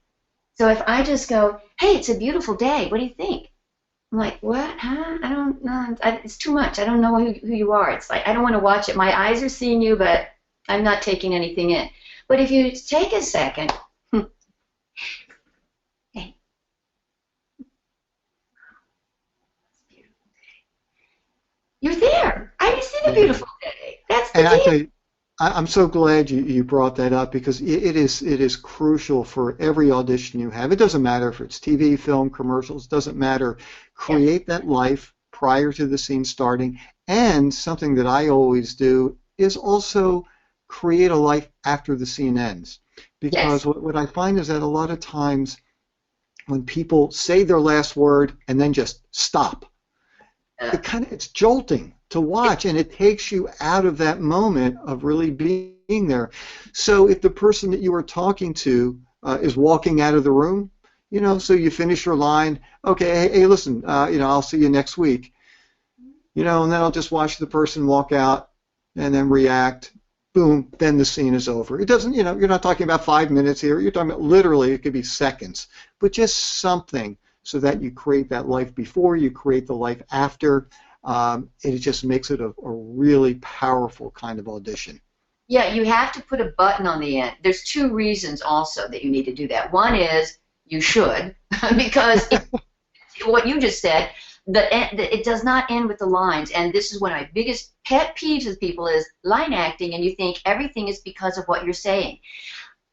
[SPEAKER 2] So if I just go, hey, it's a beautiful day, what do you think? I'm like, what? Huh? I don't know. It's too much. I don't know who you are. It's like, I don't want to watch it. My eyes are seeing you, but I'm not taking anything in. But if you take a second, hey, you're there. I see the beautiful day. That's the day.
[SPEAKER 1] I'm so glad you brought that up, because it is crucial for every audition you have. It doesn't matter if it's TV, film, commercials, doesn't matter. Create that life prior to the scene starting, and something that I always do is also create a life after the scene ends. Because what I find is that a lot of times when people say their last word and then just stop, it's jolting to watch, and it takes you out of that moment of really being there. So if the person that you are talking to is walking out of the room, So you finish your line. Okay, hey, listen, I'll see you next week. And then I'll just watch the person walk out and then react. Boom, then the scene is over. It doesn't, you're not talking about 5 minutes here. You're talking about literally, it could be seconds. But just something so that you create that life before, you create the life after. It just makes it a really powerful kind of audition.
[SPEAKER 2] Yeah, you have to put a button on the end. There's two reasons also that you need to do that. One is you should, because what you just said, it does not end with the lines. And this is one of my biggest pet peeves with people is line acting, and you think everything is because of what you're saying.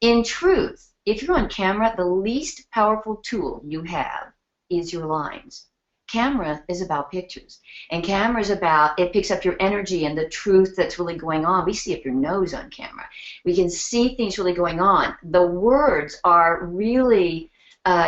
[SPEAKER 2] In truth, if you're on camera, the least powerful tool you have is your lines. Camera is about pictures, and camera is about, it picks up your energy and the truth that's really going on. We see up your nose on camera. We can see things really going on. The words are really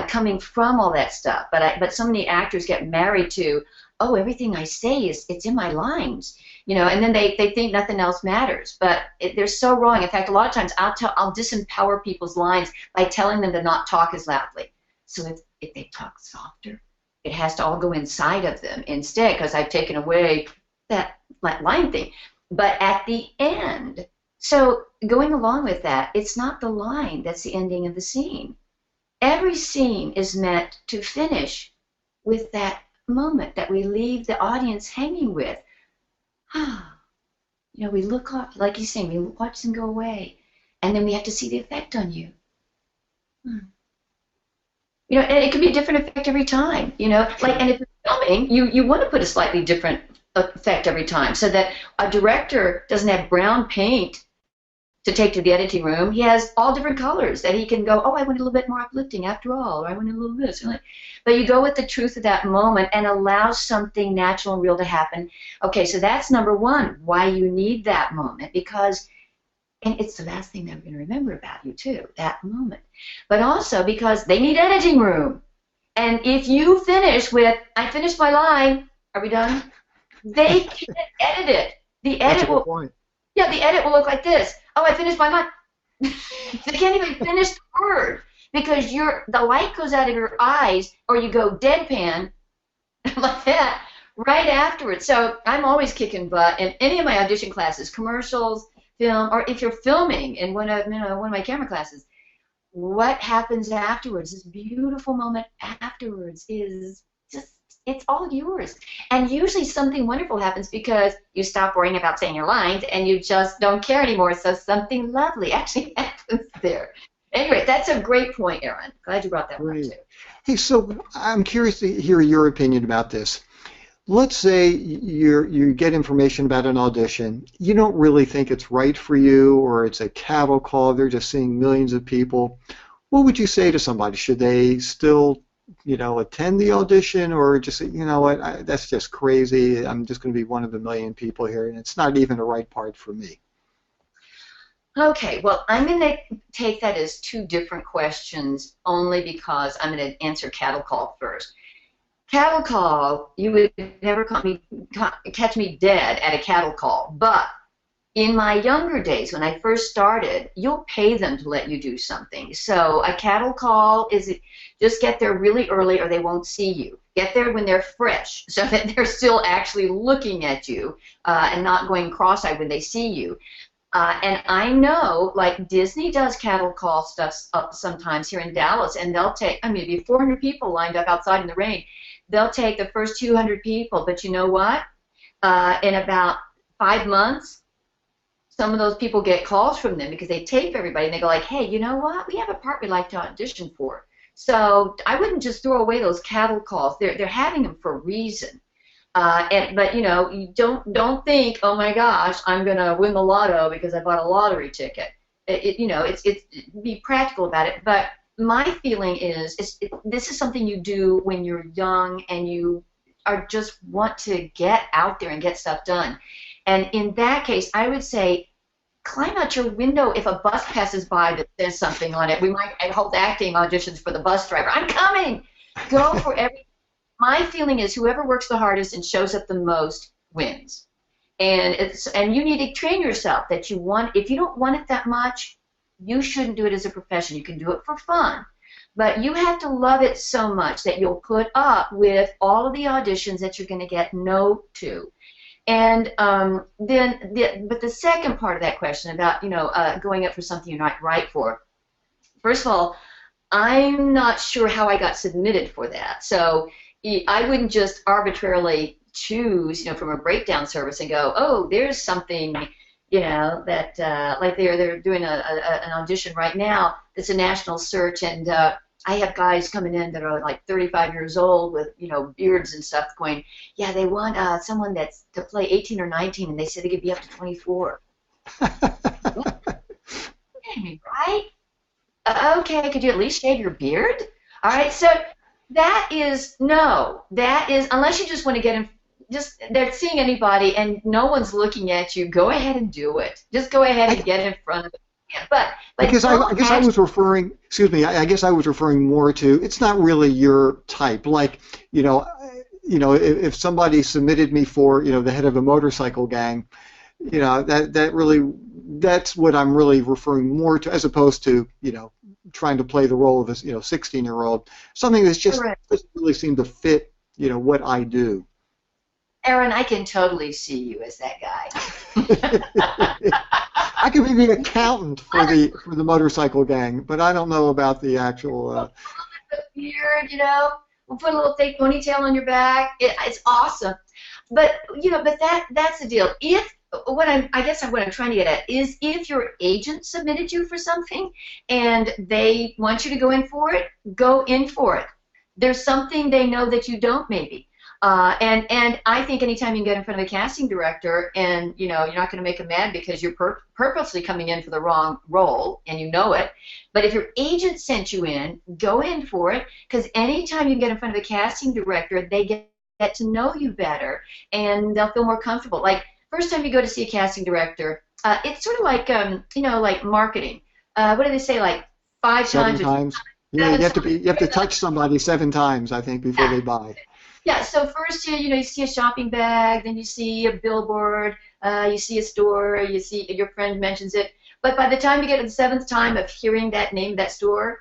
[SPEAKER 2] coming from all that stuff, but so many actors get married to, oh, everything I say it's in my lines, and then they think nothing else matters. But they're so wrong. In fact, a lot of times I'll disempower people's lines by telling them to not talk as loudly. So if they talk softer, it has to all go inside of them instead, because I've taken away that line thing. But at the end, so going along with that, it's not the line that's the ending of the scene. Every scene is meant to finish with that moment that we leave the audience hanging with. We look up, like you're saying, we watch them go away, and then we have to see the effect on you. And it can be a different effect every time, and if you're filming, you want to put a slightly different effect every time, so that a director doesn't have brown paint to take to the editing room. He has all different colors that he can go, oh, I want a little bit more uplifting after all, or I want a little this. But you go with the truth of that moment and allow something natural and real to happen. Okay, so that's number one, why you need that moment, because, and it's the last thing they're going to remember about you too, that moment. But also because they need editing room. And if you finish with, I finished my line, are we done? They can't edit it. The edit will. Point. Yeah, the edit will look like this. Oh, I finished my line. They can't even finish the word because the light goes out of your eyes, or you go deadpan like that right afterwards. So I'm always kicking butt in any of my audition classes, commercials, film, or if you're filming in one of my camera classes. What happens afterwards? This beautiful moment afterwards is just, it's all yours. And usually something wonderful happens because you stop worrying about saying your lines and you just don't care anymore. So something lovely actually happens there. Anyway, that's a great point, Aaron. Glad you brought that one up too.
[SPEAKER 1] Hey, so I'm curious to hear your opinion about this. Let's say you get information about an audition. You don't really think it's right for you, or it's a cattle call. They're just seeing millions of people. What would you say to somebody? Should they still attend the audition, or just say, what, that's just crazy. I'm just going to be one of a million people here, and it's not even the right part for me.
[SPEAKER 2] Okay, well, I'm going to take that as two different questions, only because I'm going to answer cattle call first. Cattle call, you would never catch me dead at a cattle call, but in my younger days, when I first started, you'll pay them to let you do something. So a cattle call is just get there really early or they won't see you. Get there when they're fresh so that they're still actually looking at you and not going cross-eyed when they see you. And I know, like Disney does cattle call stuff sometimes here in Dallas, and they'll take, maybe 400 people lined up outside in the rain. They'll take the first 200 people, but you know what? In about 5 months, some of those people get calls from them because they tape everybody and they go like, hey, you know what? We have a part we'd like to audition for. So I wouldn't just throw away those cattle calls. They're having them for a reason. But you don't think, oh my gosh, I'm gonna win the lotto because I bought a lottery ticket. It's be practical about it. But my feeling is this is something you do when you're young and you just want to get out there and get stuff done. And in that case, I would say climb out your window if a bus passes by that says something on it. We might hold acting auditions for the bus driver. I'm coming. Go for every. My feeling is whoever works the hardest and shows up the most wins. And you need to train yourself that if you don't want it that much, you shouldn't do it as a profession. You can do it for fun. But you have to love it so much that you'll put up with all of the auditions that you're going to get no to. And but the second part of that question about, going up for something you're not right for, first of all, I'm not sure how I got submitted for that. So I wouldn't just arbitrarily choose, from a breakdown service and go, oh, there's something, that like they're doing an audition right now. It's a national search, and I have guys coming in that are like 35 years old with, beards and stuff going, yeah, they want someone that's to play 18 or 19, and they said they could be up to 24. Right? Okay, could you at least shave your beard? All right, so that is, unless you just want to get in, they're seeing anybody and no one's looking at you, go ahead and do it. Just go ahead and get in front of it. But
[SPEAKER 1] I guess I was referring, excuse me, I guess I was referring more to, it's not really your type. Like, if somebody submitted me for, the head of a motorcycle gang, that's what I'm really referring more to, as opposed to, trying to play the role of a 16-year-old. Something that's just doesn't really seem to fit, what I do.
[SPEAKER 2] Aaron, I can totally see you as that guy.
[SPEAKER 1] I could be the accountant for the motorcycle gang, but I don't know about the actual.
[SPEAKER 2] The beard, we'll put a little fake ponytail on your back. It's awesome, but that's the deal. What I'm trying to get at is, if your agent submitted you for something and they want you to go in for it, go in for it. There's something they know that you don't, maybe. And I think anytime you can get in front of a casting director and, you're not going to make them mad because you're purposely coming in for the wrong role and you know it. But if your agent sent you in, go in for it, because anytime you can get in front of a casting director, they get to know you better and they'll feel more comfortable. Like, first time you go to see a casting director, it's sort of like, like marketing. What do they say, like
[SPEAKER 1] 7 times? Yeah, you have to touch somebody 7 times, I think, before they buy.
[SPEAKER 2] Yeah, so first you see a shopping bag, then you see a billboard, you see a store, you see your friend mentions it. But by the time you get to the 7th time of hearing that name, that store,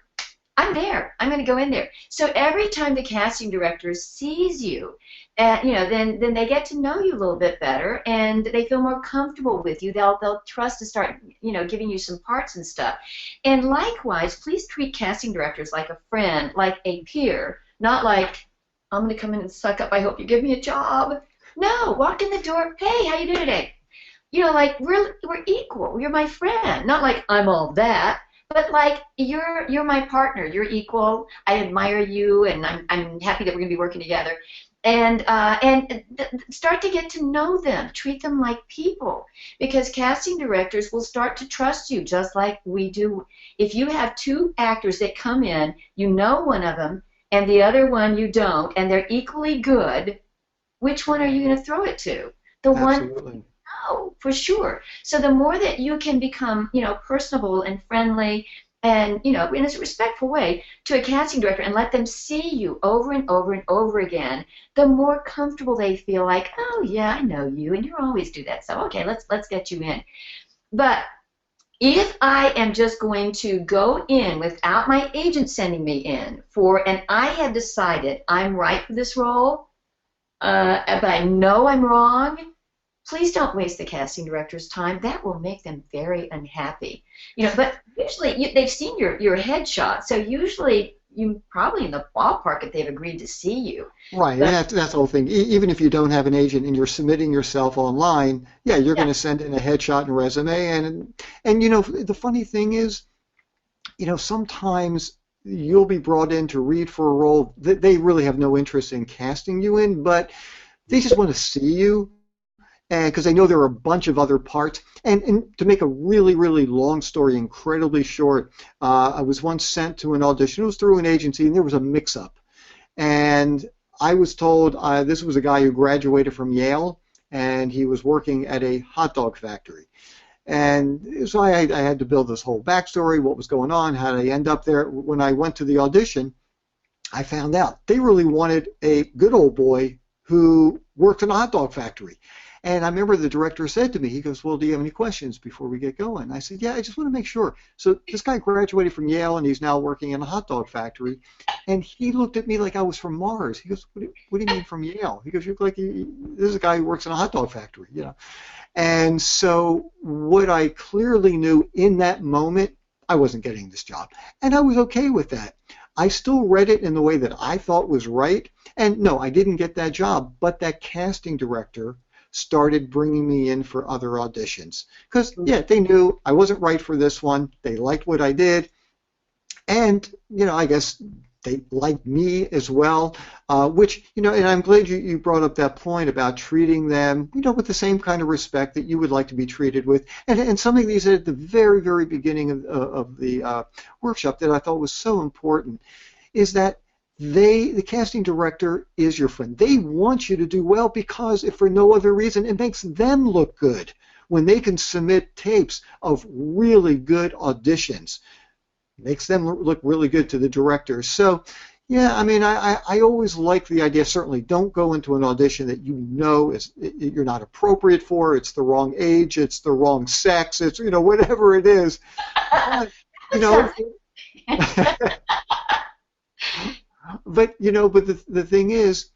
[SPEAKER 2] I'm there. I'm going to go in there. So every time the casting director sees you, then they get to know you a little bit better, and they feel more comfortable with you. They'll trust to start, giving you some parts and stuff. And likewise, please treat casting directors like a friend, like a peer, not like, I'm going to come in and suck up, I hope you give me a job. No, walk in the door, hey, how you doing today? Like, we're equal. You're my friend. Not like I'm all that, but like you're my partner. You're equal. I admire you, and I'm happy that we're going to be working together. And start to get to know them. Treat them like people, because casting directors will start to trust you just like we do. If you have 2 actors that come in, one of them, and the other one you don't, and they're equally good, which one are you going to throw it to? The
[SPEAKER 1] Absolutely.
[SPEAKER 2] one, no, for sure. So the more that you can become, personable and friendly and, in a respectful way to a casting director and let them see you over and over and over again, the more comfortable they feel, like, oh, yeah, I know you, and you always do that, so okay, let's get you in. But if I am just going to go in without my agent sending me in and I have decided I'm right for this role, but I know I'm wrong, please don't waste the casting director's time. That will make them very unhappy. But usually they've seen your headshot, so usually you're probably in the ballpark if they've agreed to see you.
[SPEAKER 1] Right, but, and that's the whole thing. Even if you don't have an agent and you're submitting yourself online, you're going to send in a headshot and resume. And the funny thing is, sometimes you'll be brought in to read for a role that they really have no interest in casting you in, but they just want to see you. Because they know there are a bunch of other parts. And to make a really, really long story incredibly short, I was once sent to an audition. It was through an agency, and there was a mix-up. And I was told this was a guy who graduated from Yale, and he was working at a hot dog factory. And so I had to build this whole backstory, what was going on, how did I end up there. When I went to the audition, I found out they really wanted a good old boy who worked in a hot dog factory. And I remember the director said to me, he goes, well, do you have any questions before we get going? I said, yeah, I just want to make sure. So this guy graduated from Yale, and he's now working in a hot dog factory. And he looked at me like I was from Mars. He goes, what do you mean from Yale? He goes, you look like this is a guy who works in a hot dog factory, you know. And so what I clearly knew in that moment, I wasn't getting this job. And I was okay with that. I still read it in the way that I thought was right. And no, I didn't get that job, but that casting director started bringing me in for other auditions. Because, yeah, they knew I wasn't right for this one. They liked what I did. And, you know, I guess they liked me as well, which, you know, and I'm glad you brought up that point about treating them, you know, with the same kind of respect that you would like to be treated with. And something that you said at the very, very beginning of the workshop that I thought was so important is that the casting director is your friend. They want you to do well because, if for no other reason, it makes them look good when they can submit tapes of really good auditions. Makes them look really good to the director. So, yeah, I mean, I always like the idea. Certainly, don't go into an audition that you know you're not appropriate for. It's the wrong age. It's the wrong sex. It's, you know, whatever it is. You know. But you know, but the thing is,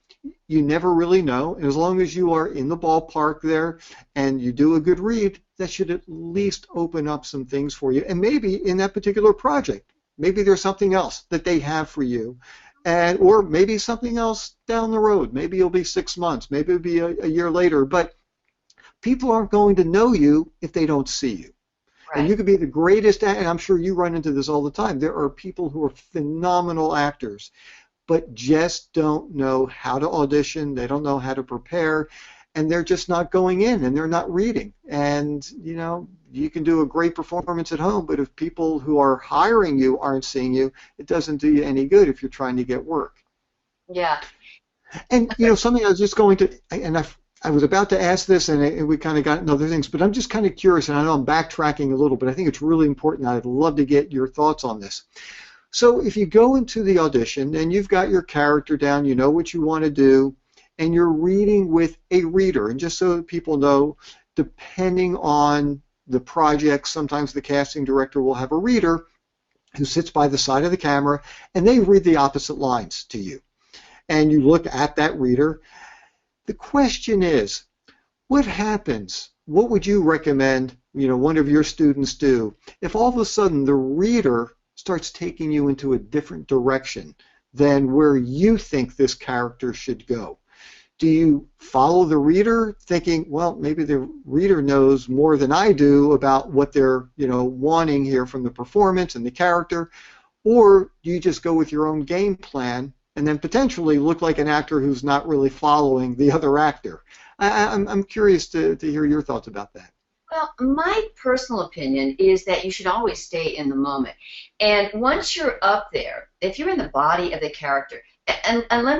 [SPEAKER 1] you never really know. And as long as you are in the ballpark there and you do a good read, that should at least open up some things for you. And maybe in that particular project, maybe there's something else that they have for you. And or maybe something else down the road. Maybe it'll be 6 months. Maybe it'll be a year later. But people aren't going to know you if they don't see you. Right. And you could be the greatest, and I'm sure you run into this all the time. There are people who are phenomenal actors, but just don't know how to audition. They don't know how to prepare, and they're just not going in, and they're not reading. And, you know, you can do a great performance at home, but if people who are hiring you aren't seeing you, it doesn't do you any good if you're trying to get work.
[SPEAKER 2] Yeah.
[SPEAKER 1] And, you know, something I was just going to, and I was about to ask this, and we kind of got into other things, but I'm just kind of curious, and I know I'm backtracking a little, but I think it's really important. I'd love to get your thoughts on this. So if you go into the audition and you've got your character down, you know what you want to do, and you're reading with a reader, and just so that people know, depending on the project, sometimes the casting director will have a reader who sits by the side of the camera, and they read the opposite lines to you. And you look at that reader. The question is, what happens? What would you recommend, you know, one of your students do if all of a sudden the reader starts taking you into a different direction than where you think this character should go? Do you follow the reader thinking, well, maybe the reader knows more than I do about what they're, you know, wanting here from the performance and the character, or do you just go with your own game plan and then potentially look like an actor who's not really following the other actor? I'm curious to hear your thoughts about that.
[SPEAKER 2] Well, my personal opinion is that you should always stay in the moment. And once you're up there, if you're in the body of the character, and let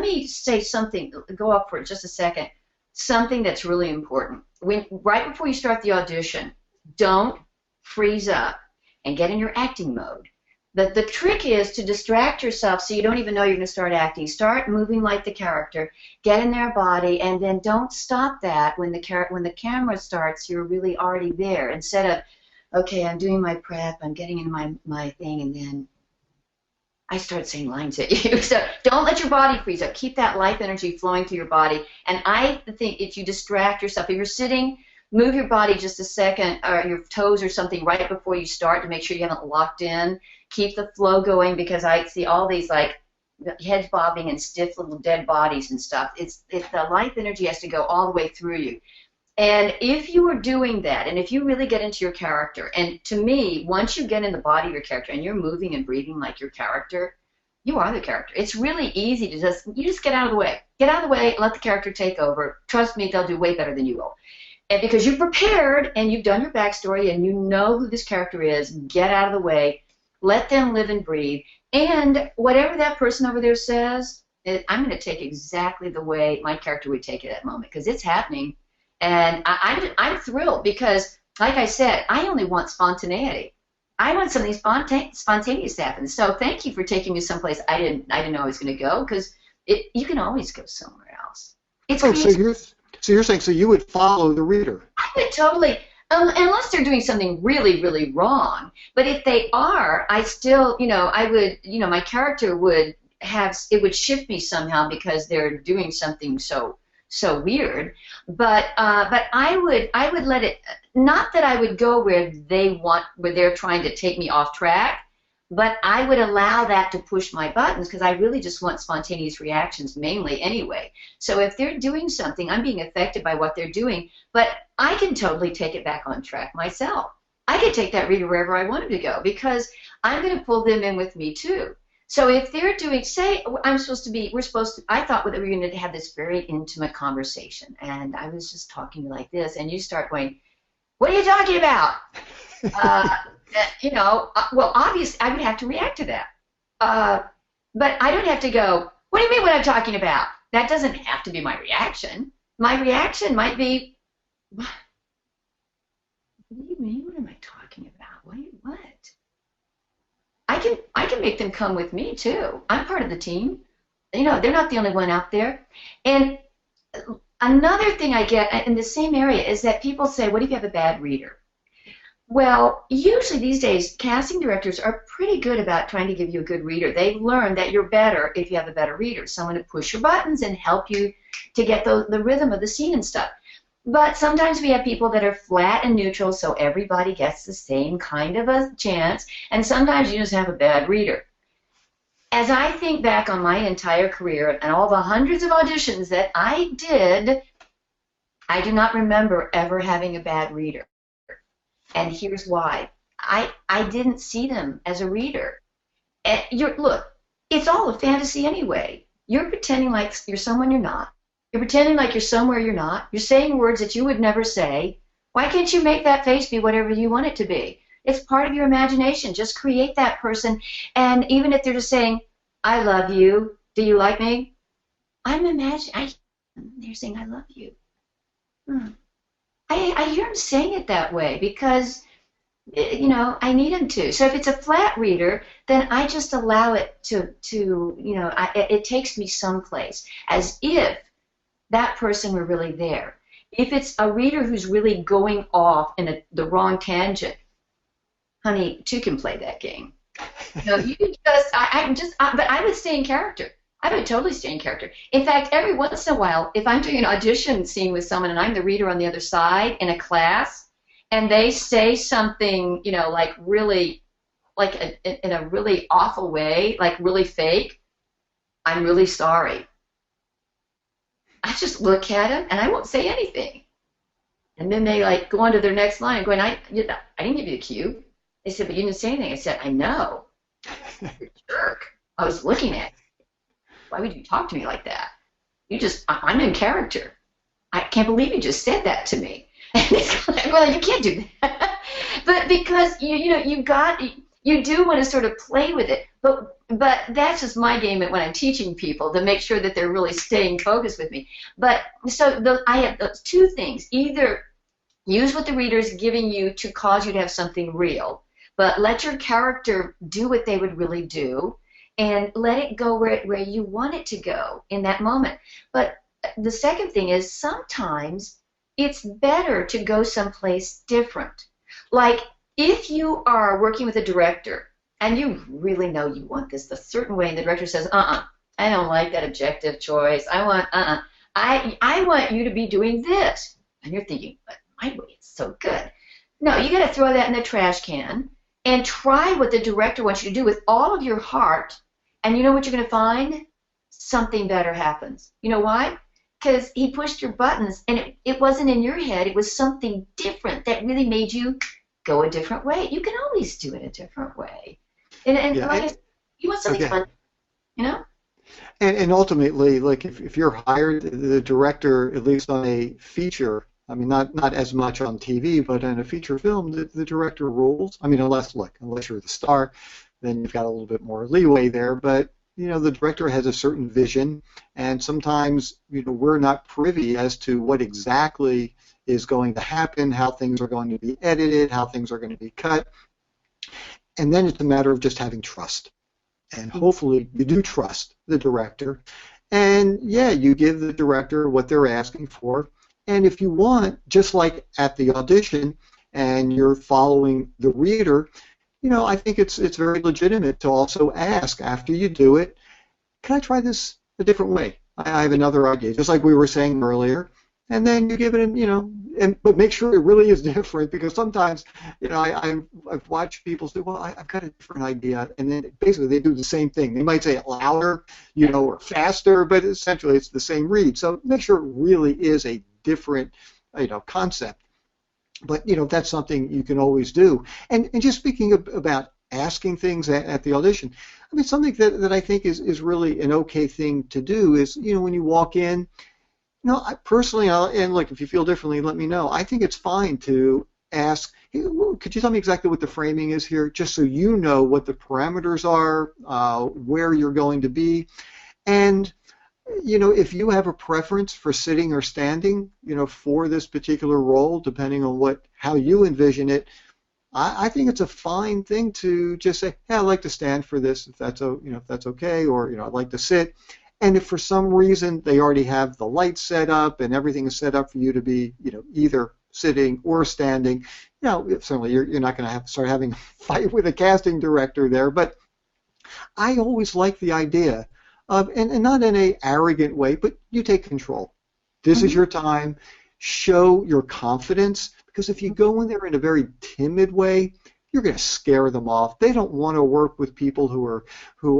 [SPEAKER 2] me say something, go up for just a second, something that's really important. Right before you start the audition, don't freeze up and get in your acting mode. The trick is to distract yourself so you don't even know you're going to start acting. Start moving like the character, get in their body, and then don't stop that when the camera starts. You're really already there. Instead of, okay, I'm doing my prep, I'm getting into my thing, and then I start saying lines at you. So don't let your body freeze up. Keep that life energy flowing through your body. And I think if you distract yourself, if you're sitting, move your body just a second, or your toes or something right before you start to make sure you haven't locked in. Keep the flow going, because I see all these like heads bobbing and stiff little dead bodies and stuff. It's the life energy has to go all the way through you. And if you are doing that, and if you really get into your character, and to me, once you get in the body of your character and you're moving and breathing like your character, you are the character. It's really easy to just get out of the way. Get out of the way, let the character take over. Trust me, they'll do way better than you will. And because you've prepared and you've done your backstory and you know who this character is, get out of the way. Let them live and breathe. And whatever that person over there says, I'm going to take exactly the way my character would take it at that moment, because it's happening. And I'm thrilled because, like I said, I only want spontaneity. I want something spontaneous to happen. So thank you for taking me someplace I didn't know I was going to go, because you can always go somewhere else. It's
[SPEAKER 1] so So you're saying, so you would follow the reader?
[SPEAKER 2] I would totally, unless they're doing something really, really wrong. But if they are, I still, I would, my character would have, it would shift me somehow because they're doing something so weird. But I would let it, not that I would go where they're trying to take me off track. But I would allow that to push my buttons because I really just want spontaneous reactions mainly anyway. So if they're doing something, I'm being affected by what they're doing, but I can totally take it back on track myself. I could take that reader wherever I wanted to go because I'm going to pull them in with me too. So if they're doing, say, I thought that we were going to have this very intimate conversation, and I was just talking like this, and you start going, what are you talking about? Well, obviously, I would have to react to that. But I don't have to go, what do you mean what I'm talking about? That doesn't have to be my reaction. My reaction might be, what do you mean? What am I talking about? What? I can make them come with me, too. I'm part of the team. They're not the only one out there. And another thing I get in the same area is that people say, what if you have a bad reader? Well, usually these days, casting directors are pretty good about trying to give you a good reader. They've learned that you're better if you have a better reader, someone to push your buttons and help you to get the rhythm of the scene and stuff. But sometimes we have people that are flat and neutral, so everybody gets the same kind of a chance, and sometimes you just have a bad reader. As I think back on my entire career and all the hundreds of auditions that I did, I do not remember ever having a bad reader. And here's why. I didn't see them as a reader. Look, it's all a fantasy anyway. You're pretending like you're someone you're not. You're pretending like you're somewhere you're not. You're saying words that you would never say. Why can't you make that face be whatever you want it to be? It's part of your imagination. Just create that person. And even if they're just saying, I love you, do you like me? They're saying, I love you. I hear them saying it that way because, I need them to. So if it's a flat reader, then I just allow it it takes me someplace as if that person were really there. If it's a reader who's really going off in the wrong tangent, honey, two can play that game. You just, but I would stay in character. I would totally stay in character. In fact, every once in a while, if I'm doing an audition scene with someone and I'm the reader on the other side in a class, and they say something, like really, in a really awful way, like really fake, I'm really sorry. I just look at them and I won't say anything. And then they go on to their next line, going, I didn't give you a cue. They said, but you didn't say anything. I said, I know. You're a jerk. I was looking at you. Why would you talk to me like that? I'm in character. I can't believe you just said that to me. And it's like, well, you can't do that. But because you do want to sort of play with it. But that's just my game when I'm teaching people to make sure that they're really staying focused with me. But so I have those two things. Either use what the reader is giving you to cause you to have something real, but let your character do what they would really do. And let it go where you want it to go in that moment. But the second thing is sometimes it's better to go someplace different. Like if you are working with a director and you really know you want this a certain way, and the director says, I don't like that objective choice. I want you to be doing this. And you're thinking, but my way is so good. No, you got to throw that in the trash can and try what the director wants you to do with all of your heart. And you know what you're going to find? Something better happens. You know why? Because he pushed your buttons, and it wasn't in your head. It was something different that really made you go a different way. You can always do it a different way. And you want something fun,
[SPEAKER 1] And ultimately, like if you're hired, the director, at least on a feature, I mean, not as much on TV, but in a feature film, the director rules. I mean, unless you're the star, then you've got a little bit more leeway there. But the director has a certain vision, and sometimes we're not privy as to what exactly is going to happen, how things are going to be edited, how things are going to be cut, and then it's a matter of just having trust. And hopefully you do trust the director, and you give the director what they're asking for, And if you want, just like at the audition, and you're following the reader, I think it's very legitimate to also ask after you do it, can I try this a different way? I have another idea, just like we were saying earlier. And then you give it, but make sure it really is different, because sometimes, I've watched people say, well, I've got a different idea, and then basically they do the same thing. They might say it louder, or faster, but essentially it's the same read. So make sure it really is a different, concept. But that's something you can always do. And just speaking about asking things at the audition, I mean, something that I think is really an okay thing to do is, when you walk in, I personally, and look, if you feel differently, let me know. I think it's fine to ask, hey, could you tell me exactly what the framing is here, just so you know what the parameters are, where you're going to be. And, if you have a preference for sitting or standing, for this particular role, depending on how you envision it, I think it's a fine thing to just say, hey, I'd like to stand for this, if that's okay, or I'd like to sit. And if for some reason they already have the lights set up and everything is set up for you to be, either sitting or standing, certainly you're not going to have to start having a fight with a casting director there. But I always like the idea of, and not in an arrogant way, but you take control. This is your time. Show your confidence, because if you go in there in a very timid way, you're going to scare them off. They don't want to work with people who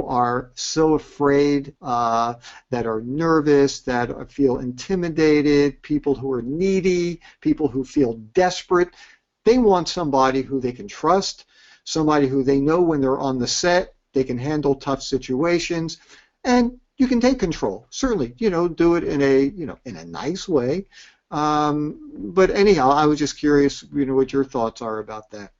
[SPEAKER 1] are so afraid, that are nervous, that feel intimidated, people who are needy, people who feel desperate. They want somebody who they can trust, somebody who they know when they're on the set, they can handle tough situations, and you can take control. Certainly, do it in a nice way. But anyhow, I was just curious, what your thoughts are about that.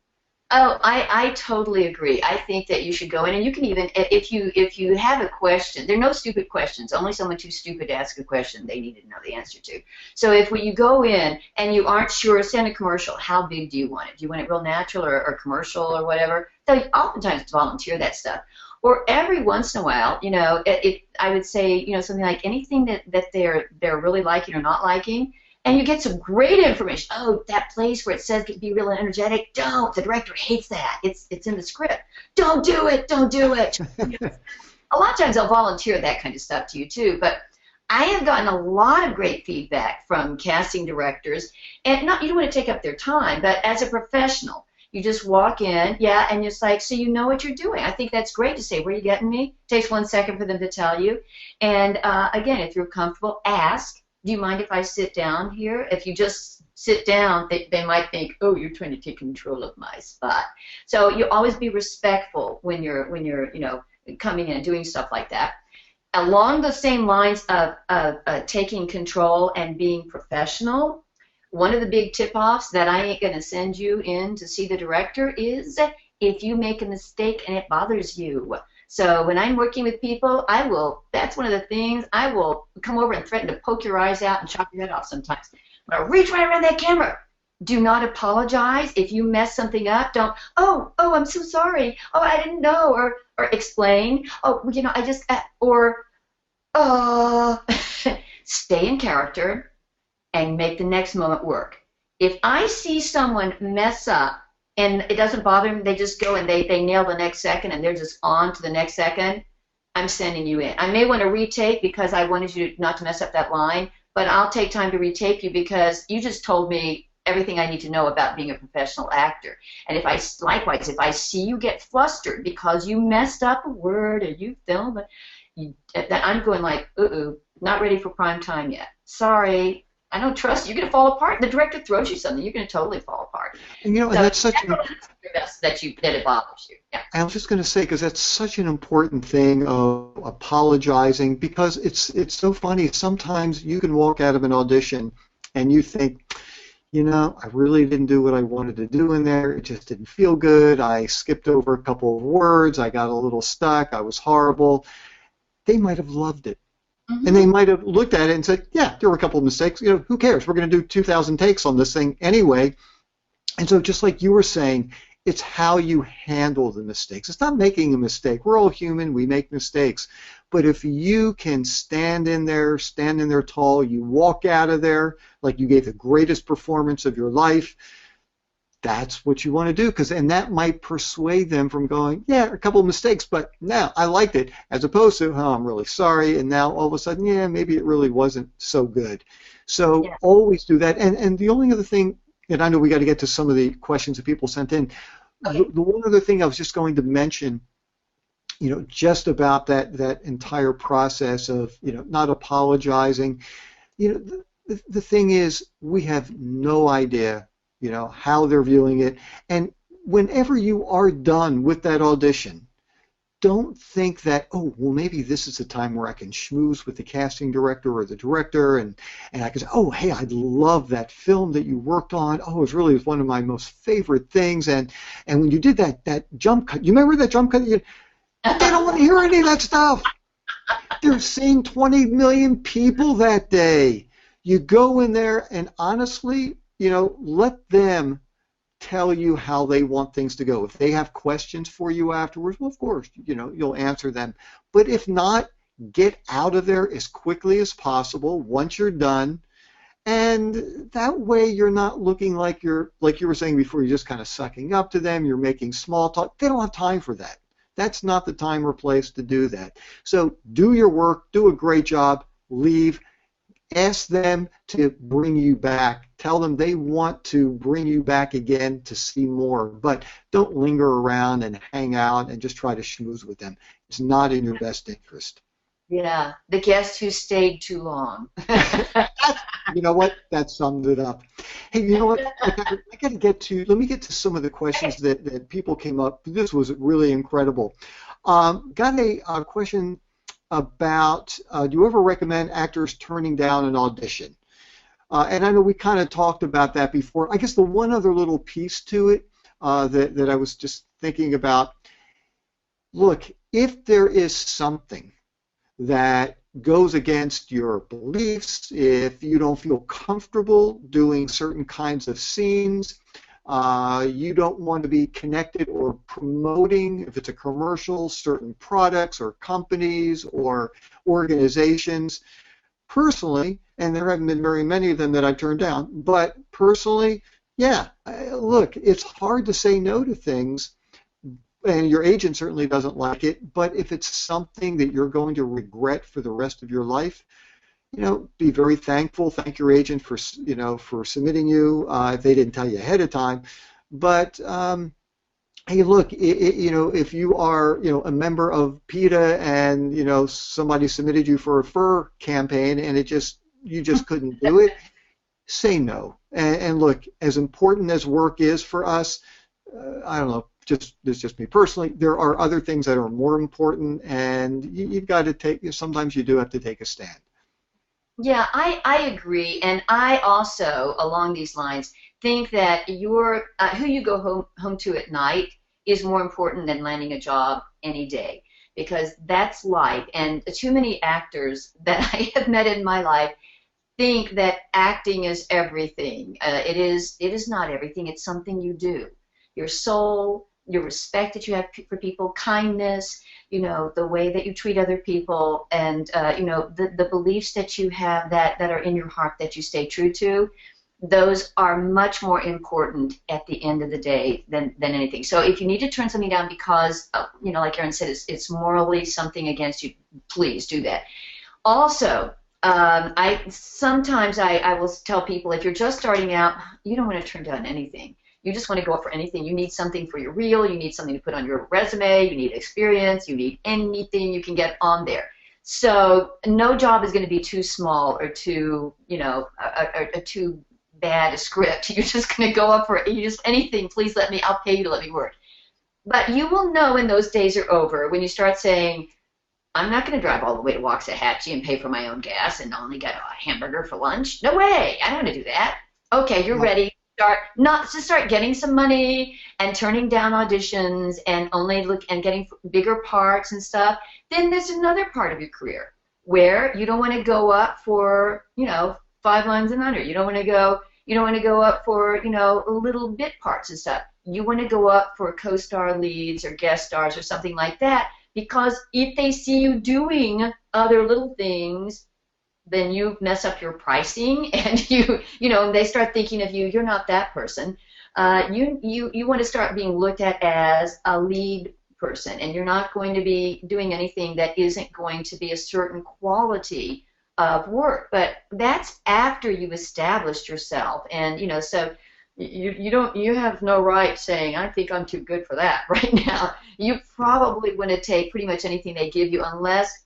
[SPEAKER 2] Oh, I totally agree. I think that you should go in, and you can even, if you have a question, there are no stupid questions. Only someone too stupid to ask a question they need to know the answer to. So if when you go in and you aren't sure, say in a commercial, how big do you want it? Do you want it real natural or commercial or whatever? They'll oftentimes volunteer that stuff. Or every once in a while, I would say, something like anything that they're really liking or not liking. And you get some great information. Oh, that place where it says be real and energetic, don't. The director hates that. It's in the script. Don't do it. Don't do it. A lot of times they'll volunteer that kind of stuff to you too. But I have gotten a lot of great feedback from casting directors, and you don't want to take up their time, but as a professional, you just walk in, and it's like, so you know what you're doing. I think that's great to say, where are you getting me? It takes 1 second for them to tell you. And again, if you're comfortable, ask. Do you mind if I sit down here? If you just sit down, they might think, oh, you're trying to take control of my spot. So you always be respectful when you're coming in and doing stuff like that. Along the same lines of taking control and being professional, one of the big tip-offs that I ain't going to send you in to see the director is if you make a mistake and it bothers you. So when I'm working with people, that's one of the things, I will come over and threaten to poke your eyes out and chop your head off sometimes. But I'll reach right around that camera. Do not apologize. If you mess something up, don't, oh, I'm so sorry. Oh, I didn't know. Or explain. Oh, I just, stay in character and make the next moment work. If I see someone mess up, and it doesn't bother them, they just go and they nail the next second and they're just on to the next second, I'm sending you in. I may want to retake because I wanted you not to mess up that line, but I'll take time to retape you because you just told me everything I need to know about being a professional actor. And likewise, if I see you get flustered because you messed up a word or you filmed it, that I'm going like, not ready for prime time yet. Sorry. I don't trust you. You're going to fall apart. The director throws you something, you're going to totally fall apart.
[SPEAKER 1] And and that's such
[SPEAKER 2] that it bothers you. Yeah.
[SPEAKER 1] I was just going to say, because that's such an important thing of apologizing, because it's so funny. Sometimes you can walk out of an audition and you think, I really didn't do what I wanted to do in there. It just didn't feel good. I skipped over a couple of words. I got a little stuck. I was horrible. They might have loved it. And they might have looked at it and said, yeah, there were a couple of mistakes. Who cares? We're going to do 2,000 takes on this thing anyway. And so just like you were saying, It's how you handle the mistakes. It's not making a mistake. We're all human. We make mistakes. But if you can stand in there tall, you walk out of there like you gave the greatest performance of your life, that's what you want to do, and that might persuade them from going, yeah, a couple of mistakes, but now I liked it, as opposed to, oh, I'm really sorry, and now all of a sudden, yeah, maybe it really wasn't so good. So
[SPEAKER 2] Yeah.
[SPEAKER 1] always do that. And the only other thing, and I know we got to get to some of the questions that people sent in,
[SPEAKER 2] Okay.
[SPEAKER 1] the one other thing I was just going to mention, just about that entire process of, not apologizing. The thing is, we have no idea, how they're viewing it. And whenever you are done with that audition, don't think that, oh, well, maybe this is the time where I can schmooze with the casting director or the director, and I can say, oh, hey, I love that film that you worked on. Oh, it really was one of my most favorite things. And when you did that jump cut, you remember that jump cut? They don't want to hear any of that stuff. They're seeing 20 million people that day. You go in there and honestly, let them tell you how they want things to go. If they have questions for you afterwards, well, of course, you'll answer them. But if not, get out of there as quickly as possible once you're done. And that way you're not looking like like you were saying before, you're just kind of sucking up to them, you're making small talk. They don't have time for that. That's not the time or place to do that. So do your work, do a great job, leave. Ask them to bring you back. Tell them they want to bring you back again to see more, but don't linger around and hang out and just try to schmooze with them. It's not in your best interest.
[SPEAKER 2] Yeah, the guest who stayed too long.
[SPEAKER 1] You know what? That summed it up. Hey, you know what? Let me get to some of the questions that people came up. This was really incredible. Got a question about, do you ever recommend actors turning down an audition? And I know we kind of talked about that before. I guess the one other little piece to it that I was just thinking about, look, if there is something that goes against your beliefs, if you don't feel comfortable doing certain kinds of scenes, you don't want to be connected or promoting, if it's a commercial, certain products or companies or organizations. Personally, and there haven't been very many of them that I've turned down, but personally, yeah, look, it's hard to say no to things, and your agent certainly doesn't like it, but if it's something that you're going to regret for the rest of your life, be very thankful. Thank your agent for submitting you if they didn't tell you ahead of time. But hey, look, if you are a member of PETA and somebody submitted you for a fur campaign and you just couldn't do it, say no. And look, as important as work is for us, I don't know. This is just me personally. There are other things that are more important, and you've got to sometimes you do have to take a stand.
[SPEAKER 2] Yeah, I agree, and I also, along these lines, think that who you go home to at night is more important than landing a job any day, because that's life. And too many actors that I have met in my life think that acting is everything. It is not everything. It's something you do. Your soul, your respect that you have for people, kindness, the way that you treat other people, and the beliefs that you have that are in your heart that you stay true to, those are much more important at the end of the day than anything. So if you need to turn something down because, like Erin said, it's morally something against you, please do that. Also, sometimes I will tell people, if you're just starting out, you don't want to turn down anything. You just want to go up for anything. You need something for your reel. You need something to put on your resume. You need experience. You need anything you can get on there. So no job is going to be too small or too, or too bad a script. You're just going to go up for anything. Please I'll pay you to let me work. But you will know when those days are over, when you start saying, I'm not going to drive all the way to Waxahachie and pay for my own gas and only get a hamburger for lunch. No way. I don't want to do that. Okay, you're ready. Start getting some money and turning down auditions and getting bigger parts and stuff. Then there's another part of your career where you don't want to go up for 5 lines and under. You don't want to go up for little bit parts and stuff. you want to go up for co-star leads or guest stars or something like that, because if they see you doing other little things, then you mess up your pricing, and they start thinking of you. You're not that person. You want to start being looked at as a lead person, and you're not going to be doing anything that isn't going to be a certain quality of work. But that's after you've established yourself, and so you have no right saying, I think I'm too good for that right now. You probably want to take pretty much anything they give you, unless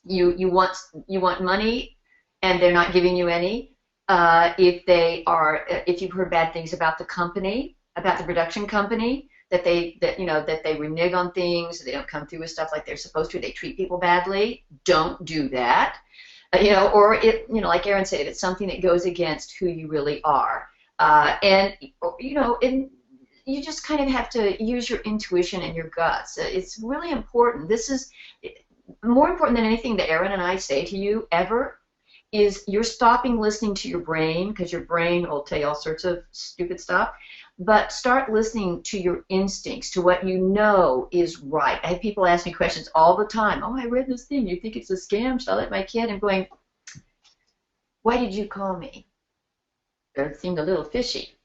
[SPEAKER 2] you want money and they're not giving you any. If you've heard bad things about the company, about the production company, that they renege on things, they don't come through with stuff like they're supposed to, they treat people badly, don't do that. Or like Aaron said, if it's something that goes against who you really are. And you just kind of have to use your intuition and your guts. It's really important. This is more important than anything that Aaron and I say to you ever, is you're stopping listening to your brain, because your brain will tell you all sorts of stupid stuff, but start listening to your instincts, to what you know is right. I have people ask me questions all the time. Oh, I read this thing. You think it's a scam? Should I let my kid? I'm going, why did you call me? It seemed a little fishy.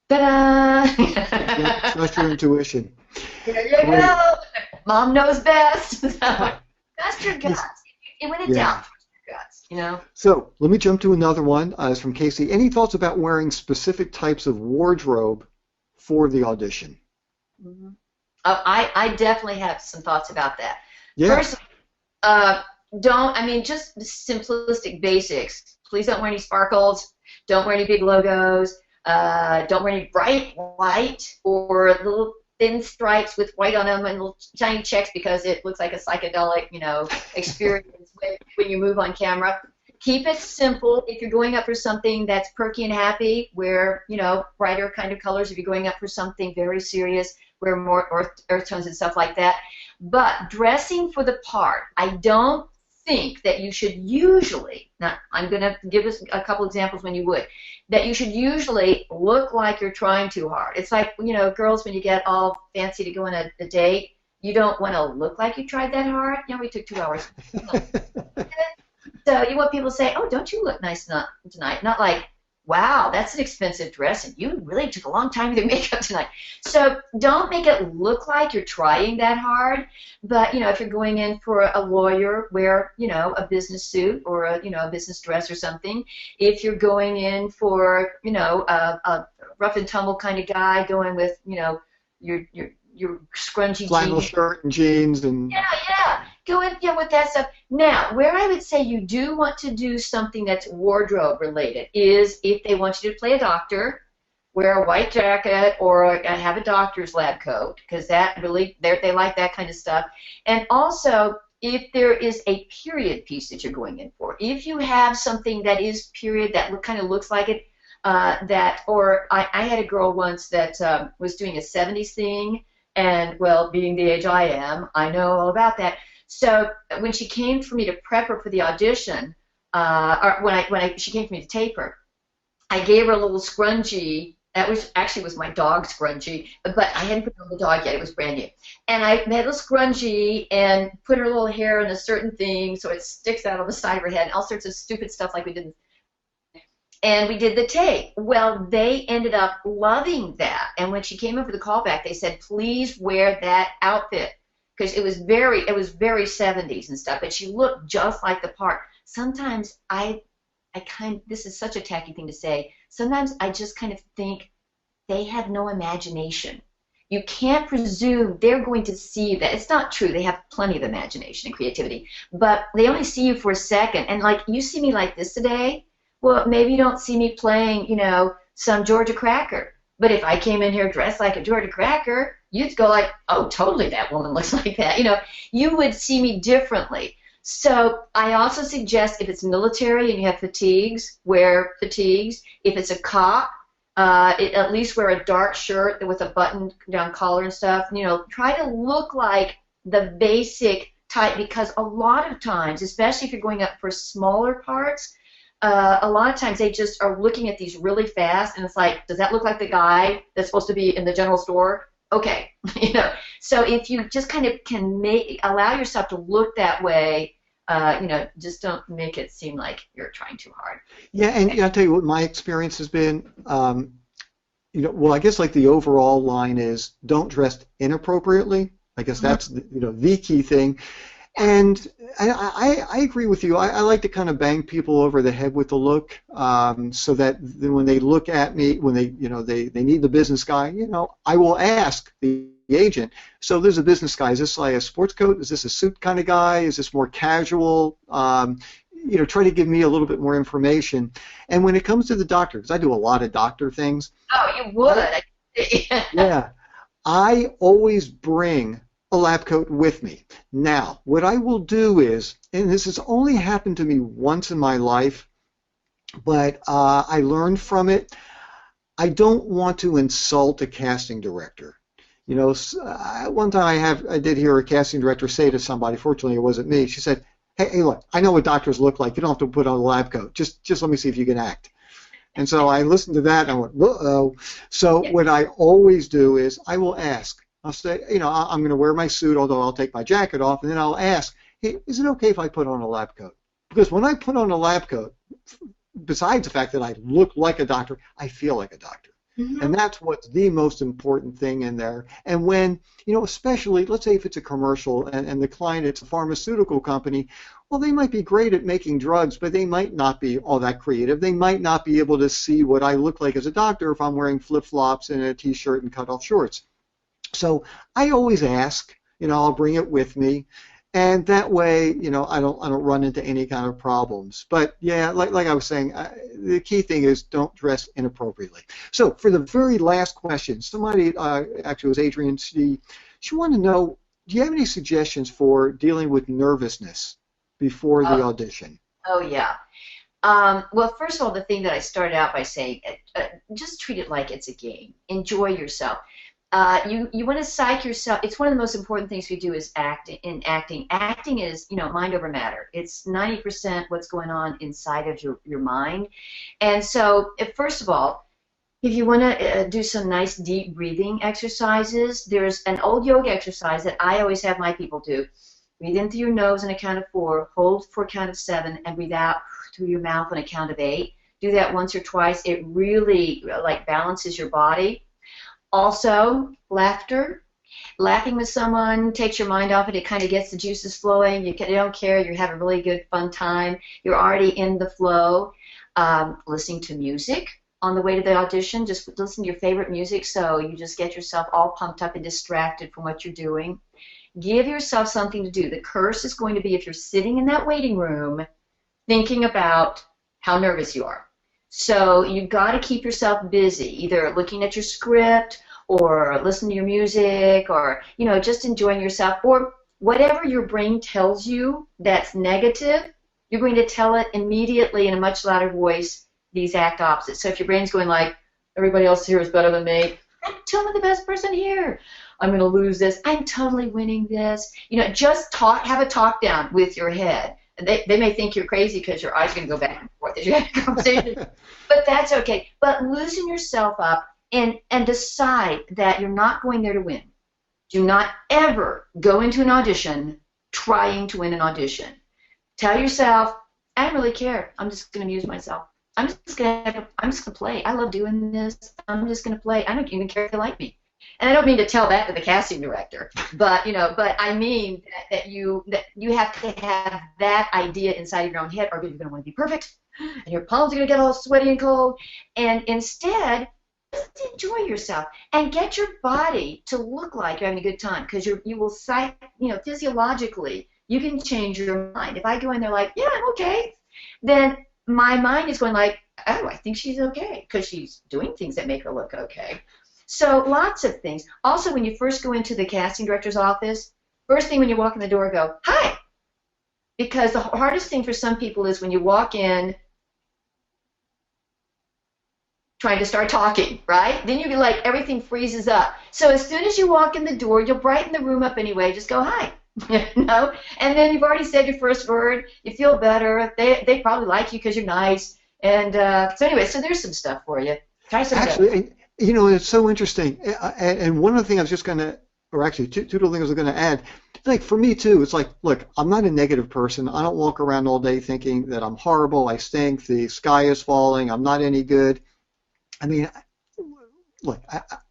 [SPEAKER 2] Ta-da!
[SPEAKER 1] Yeah, trust your intuition.
[SPEAKER 2] There you go. Mom knows best. Trust your guts. And when in doubt, trust your guts.
[SPEAKER 1] So let me jump to another one. It's from Casey. Any thoughts about wearing specific types of wardrobe for the audition?
[SPEAKER 2] Mm-hmm. Oh, I definitely have some thoughts about that.
[SPEAKER 1] Yeah.
[SPEAKER 2] First, just simplistic basics. Please don't wear any sparkles. Don't wear any big logos. Don't wear any bright white or little thin stripes with white on them and little shiny checks, because it looks like a psychedelic, experience when you move on camera. Keep it simple. If you're going up for something that's perky and happy, wear, brighter kind of colors. If you're going up for something very serious, wear more earth tones and stuff like that. But dressing for the part, I don't think that you should usually, now I'm going to give us a couple examples when you would, that you should usually look like you're trying too hard. It's like, girls, when you get all fancy to go on a date, you don't want to look like you tried that hard. We took 2 hours. So you want people to say, oh, don't you look nice tonight? Not like, wow, that's an expensive dress, and you really took a long time to do makeup tonight. So don't make it look like you're trying that hard. But, if you're going in for a lawyer, wear, a business suit or a business dress or something. If you're going in for, a rough and tumble kind of guy, going with, your scrunchy
[SPEAKER 1] flannel
[SPEAKER 2] jeans.
[SPEAKER 1] Shirt and jeans and
[SPEAKER 2] go in with that stuff. Now, where I would say you do want to do something that's wardrobe related is if they want you to play a doctor, wear a white jacket or have a doctor's lab coat, because that really they like that kind of stuff. And also, if there is a period piece that you're going in for, if you have something that is period that kind of looks like it, I had a girl once that was doing a 70s thing. And, well, being the age I am, I know all about that. So when she came for me to prep her for the audition, or she came for me to tape her, I gave her a little scrunchie. That was my dog scrunchie, but I hadn't put it on the dog yet. It was brand new. And I made a little scrunchie and put her little hair in a certain thing so it sticks out on the side of her head, and all sorts of stupid stuff like we did. And we did the tape. Well, they ended up loving that. And when she came in for the callback, they said, please wear that outfit. Because it was very 70s and stuff. But she looked just like the part. Sometimes this is such a tacky thing to say, sometimes I just kind of think they have no imagination. You can't presume they're going to see that. It's not true. They have plenty of imagination and creativity. But they only see you for a second. And like, you see me like this today, well, maybe you don't see me playing, some Georgia Cracker. But if I came in here dressed like a Georgia Cracker, you'd go like, oh, totally, that woman looks like that. You would see me differently. So I also suggest if it's military and you have fatigues, wear fatigues. If it's a cop, at least wear a dark shirt with a button-down collar and stuff. Try to look like the basic type, because a lot of times, especially if you're going up for smaller parts, a lot of times they just are looking at these really fast, and it's like, does that look like the guy that's supposed to be in the general store? Okay, you know. So if you just kind of can allow yourself to look that way, you know, just don't make it seem like you're trying too hard.
[SPEAKER 1] Yeah, and I'll tell you what my experience has been. You know, well, I guess like the overall line is don't dress inappropriately. I guess that's you know the key thing. And I agree with you. I like to kind of bang people over the head with the look, so that when they look at me, when they you know they need the business guy, you know, I will ask the agent. So there's a business guy. Is this like a sports coat? Is this a suit kind of guy? Is this more casual? You know, try to give me a little bit more information. And when it comes to the doctor, because I do a lot of doctor things.
[SPEAKER 2] Oh, you would.
[SPEAKER 1] Yeah, I always bring a lab coat with me. Now, what I will do is, and this has only happened to me once in my life, but I learned from it, I don't want to insult a casting director. You know, one time I did hear a casting director say to somebody, fortunately it wasn't me, she said, hey, look, I know what doctors look like. You don't have to put on a lab coat. Just let me see if you can act. And so I listened to that and I went, uh-oh. So what I always do is I will ask. I'll say, you know, I'm going to wear my suit, although I'll take my jacket off, and then I'll ask, hey, is it okay if I put on a lab coat? Because when I put on a lab coat, besides the fact that I look like a doctor, I feel like a doctor. Mm-hmm. And that's what's the most important thing in there. And when, you know, especially, let's say if it's a commercial and the client, it's a pharmaceutical company, well, they might be great at making drugs, but they might not be all that creative. They might not be able to see what I look like as a doctor if I'm wearing flip-flops and a T-shirt and cut-off shorts. So I always ask, you know, I'll bring it with me. And that way, you know, I don't run into any kind of problems. But yeah, like I was saying, the key thing is don't dress inappropriately. So for the very last question, somebody actually was Adrian. She wanted to know, do you have any suggestions for dealing with nervousness before the audition?
[SPEAKER 2] Oh yeah. Well, first of all, the thing that I started out by saying, just treat it like it's a game. Enjoy yourself. You want to psych yourself. It's one of the most important things we do is acting. Acting is, you know, mind over matter. It's 90% what's going on inside of your mind. And so, first of all, if you want to do some nice deep breathing exercises, there's an old yoga exercise that I always have my people do. Breathe in through your nose on a count of 4, hold for a count of 7, and breathe out through your mouth on a count of 8. Do that once or twice. It really like balances your body. Also, laughter. Laughing with someone takes your mind off it. It kind of gets the juices flowing. You don't care. You have a really good, fun time. You're already in the flow. Listening to music on the way to the audition. Just listen to your favorite music so you just get yourself all pumped up and distracted from what you're doing. Give yourself something to do. The curse is going to be if you're sitting in that waiting room thinking about how nervous you are. So you've got to keep yourself busy, either looking at your script or listening to your music or, you know, just enjoying yourself, or whatever your brain tells you that's negative, you're going to tell it immediately in a much louder voice the exact opposite. So if your brain's going like, everybody else here is better than me, I'm totally the best person here. I'm going to lose this. I'm totally winning this. You know, just have a talk down with your head. They may think you're crazy because your eyes are going to go back and forth as you have a conversation. But that's okay. But loosen yourself up and decide that you're not going there to win. Do not ever go into an audition trying to win an audition. Tell yourself, I don't really care. I'm just going to amuse myself. I'm just going to play. I love doing this. I'm just going to play. I don't even care if they like me. And I don't mean to tell that to the casting director, but but I mean that you have to have that idea inside of your own head, or you're going to want to be perfect, and your palms are going to get all sweaty and cold. And instead, just enjoy yourself and get your body to look like you're having a good time, because you will physiologically you can change your mind. If I go in there like, yeah, I'm okay, then my mind is going like, oh, I think she's okay, because she's doing things that make her look okay. So lots of things. Also, when you first go into the casting director's office, first thing when you walk in the door, go, hi. Because the hardest thing for some people is when you walk in trying to start talking, right? Then you like everything freezes up. So as soon as you walk in the door, you'll brighten the room up anyway. Just go, hi. And then you've already said your first word. You feel better. They probably like you because you're nice. And so anyway, so there's some stuff for you. Try some of those.
[SPEAKER 1] Actually, you know, it's so interesting. And one of the things I was just going to, or actually two little things I was going to add, like for me too, it's like, look, I'm not a negative person. I don't walk around all day thinking that I'm horrible, I stink, the sky is falling, I'm not any good. I mean, look,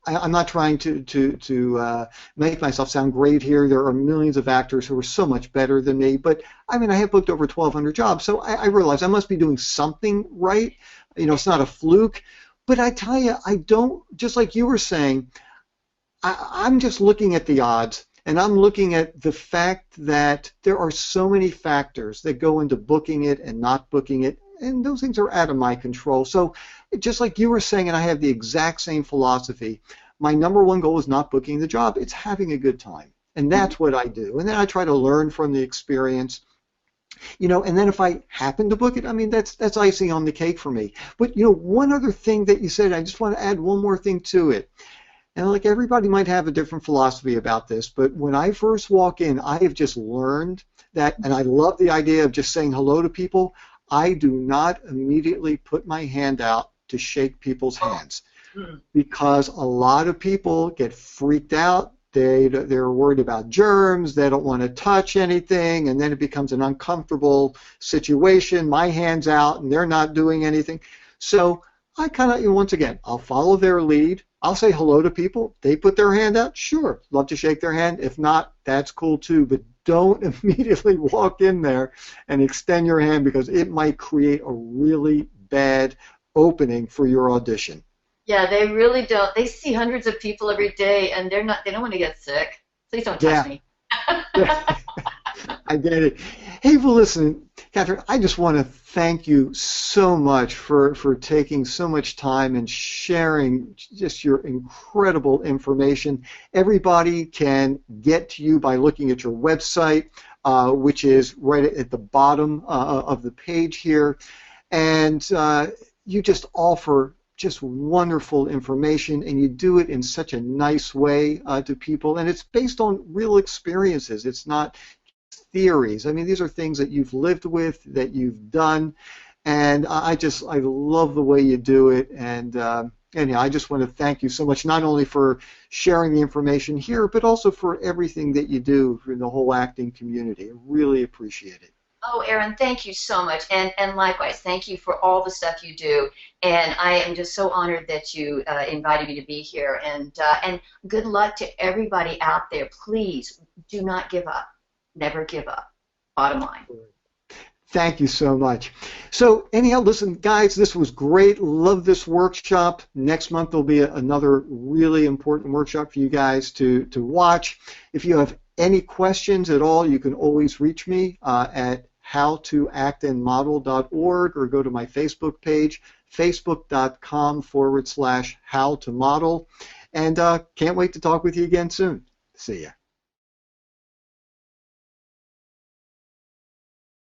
[SPEAKER 1] I'm not trying to make myself sound great here. There are millions of actors who are so much better than me, but I mean, I have booked over 1,200 jobs, so I realize I must be doing something right. You know, it's not a fluke. But I tell you, I don't, just like you were saying, I'm just looking at the odds, and I'm looking at the fact that there are so many factors that go into booking it and not booking it, and those things are out of my control. So just like you were saying, and I have the exact same philosophy, my number one goal is not booking the job. It's having a good time. And that's what I do. And then I try to learn from the experience. You know, and then if I happen to book it, I mean, that's icing on the cake for me. But, you know, one other thing that you said, I just want to add one more thing to it. And like everybody might have a different philosophy about this, but when I first walk in, I have just learned that, and I love the idea of just saying hello to people. I do not immediately put my hand out to shake people's hands because a lot of people get freaked out. They're worried about germs. They don't want to touch anything, and then it becomes an uncomfortable situation. My hand's out, and they're not doing anything. So I kind of, once again, I'll follow their lead. I'll say hello to people. They put their hand out. Sure, love to shake their hand. If not, that's cool too. But don't immediately walk in there and extend your hand because it might create a really bad opening for your audition.
[SPEAKER 2] Yeah, they really don't. They see hundreds of people every day, and they don't want to get sick. Please don't touch me.
[SPEAKER 1] I get it. Hey, well, listen, Catherine, I just want to thank you so much for taking so much time and sharing just your incredible information. Everybody can get to you by looking at your website, which is right at the bottom of the page here. And you just offer just wonderful information, and you do it in such a nice way to people, and it's based on real experiences. It's not theories. I mean, these are things that you've lived with, that you've done, and I love the way you do it, and yeah, I just want to thank you so much, not only for sharing the information here, but also for everything that you do for the whole acting community. I really appreciate it.
[SPEAKER 2] Oh, Aaron, thank you so much. And likewise, thank you for all the stuff you do. And I am just so honored that you invited me to be here. And good luck to everybody out there. Please do not give up. Never give up. Bottom line.
[SPEAKER 1] Thank you so much. So anyhow, listen, guys, this was great. Love this workshop. Next month there'll be another really important workshop for you guys to watch. If you have any questions at all, you can always reach me at howtoactandmodel.org or go to my Facebook page, facebook.com/howtomodel. And can't wait to talk with you again soon. See ya.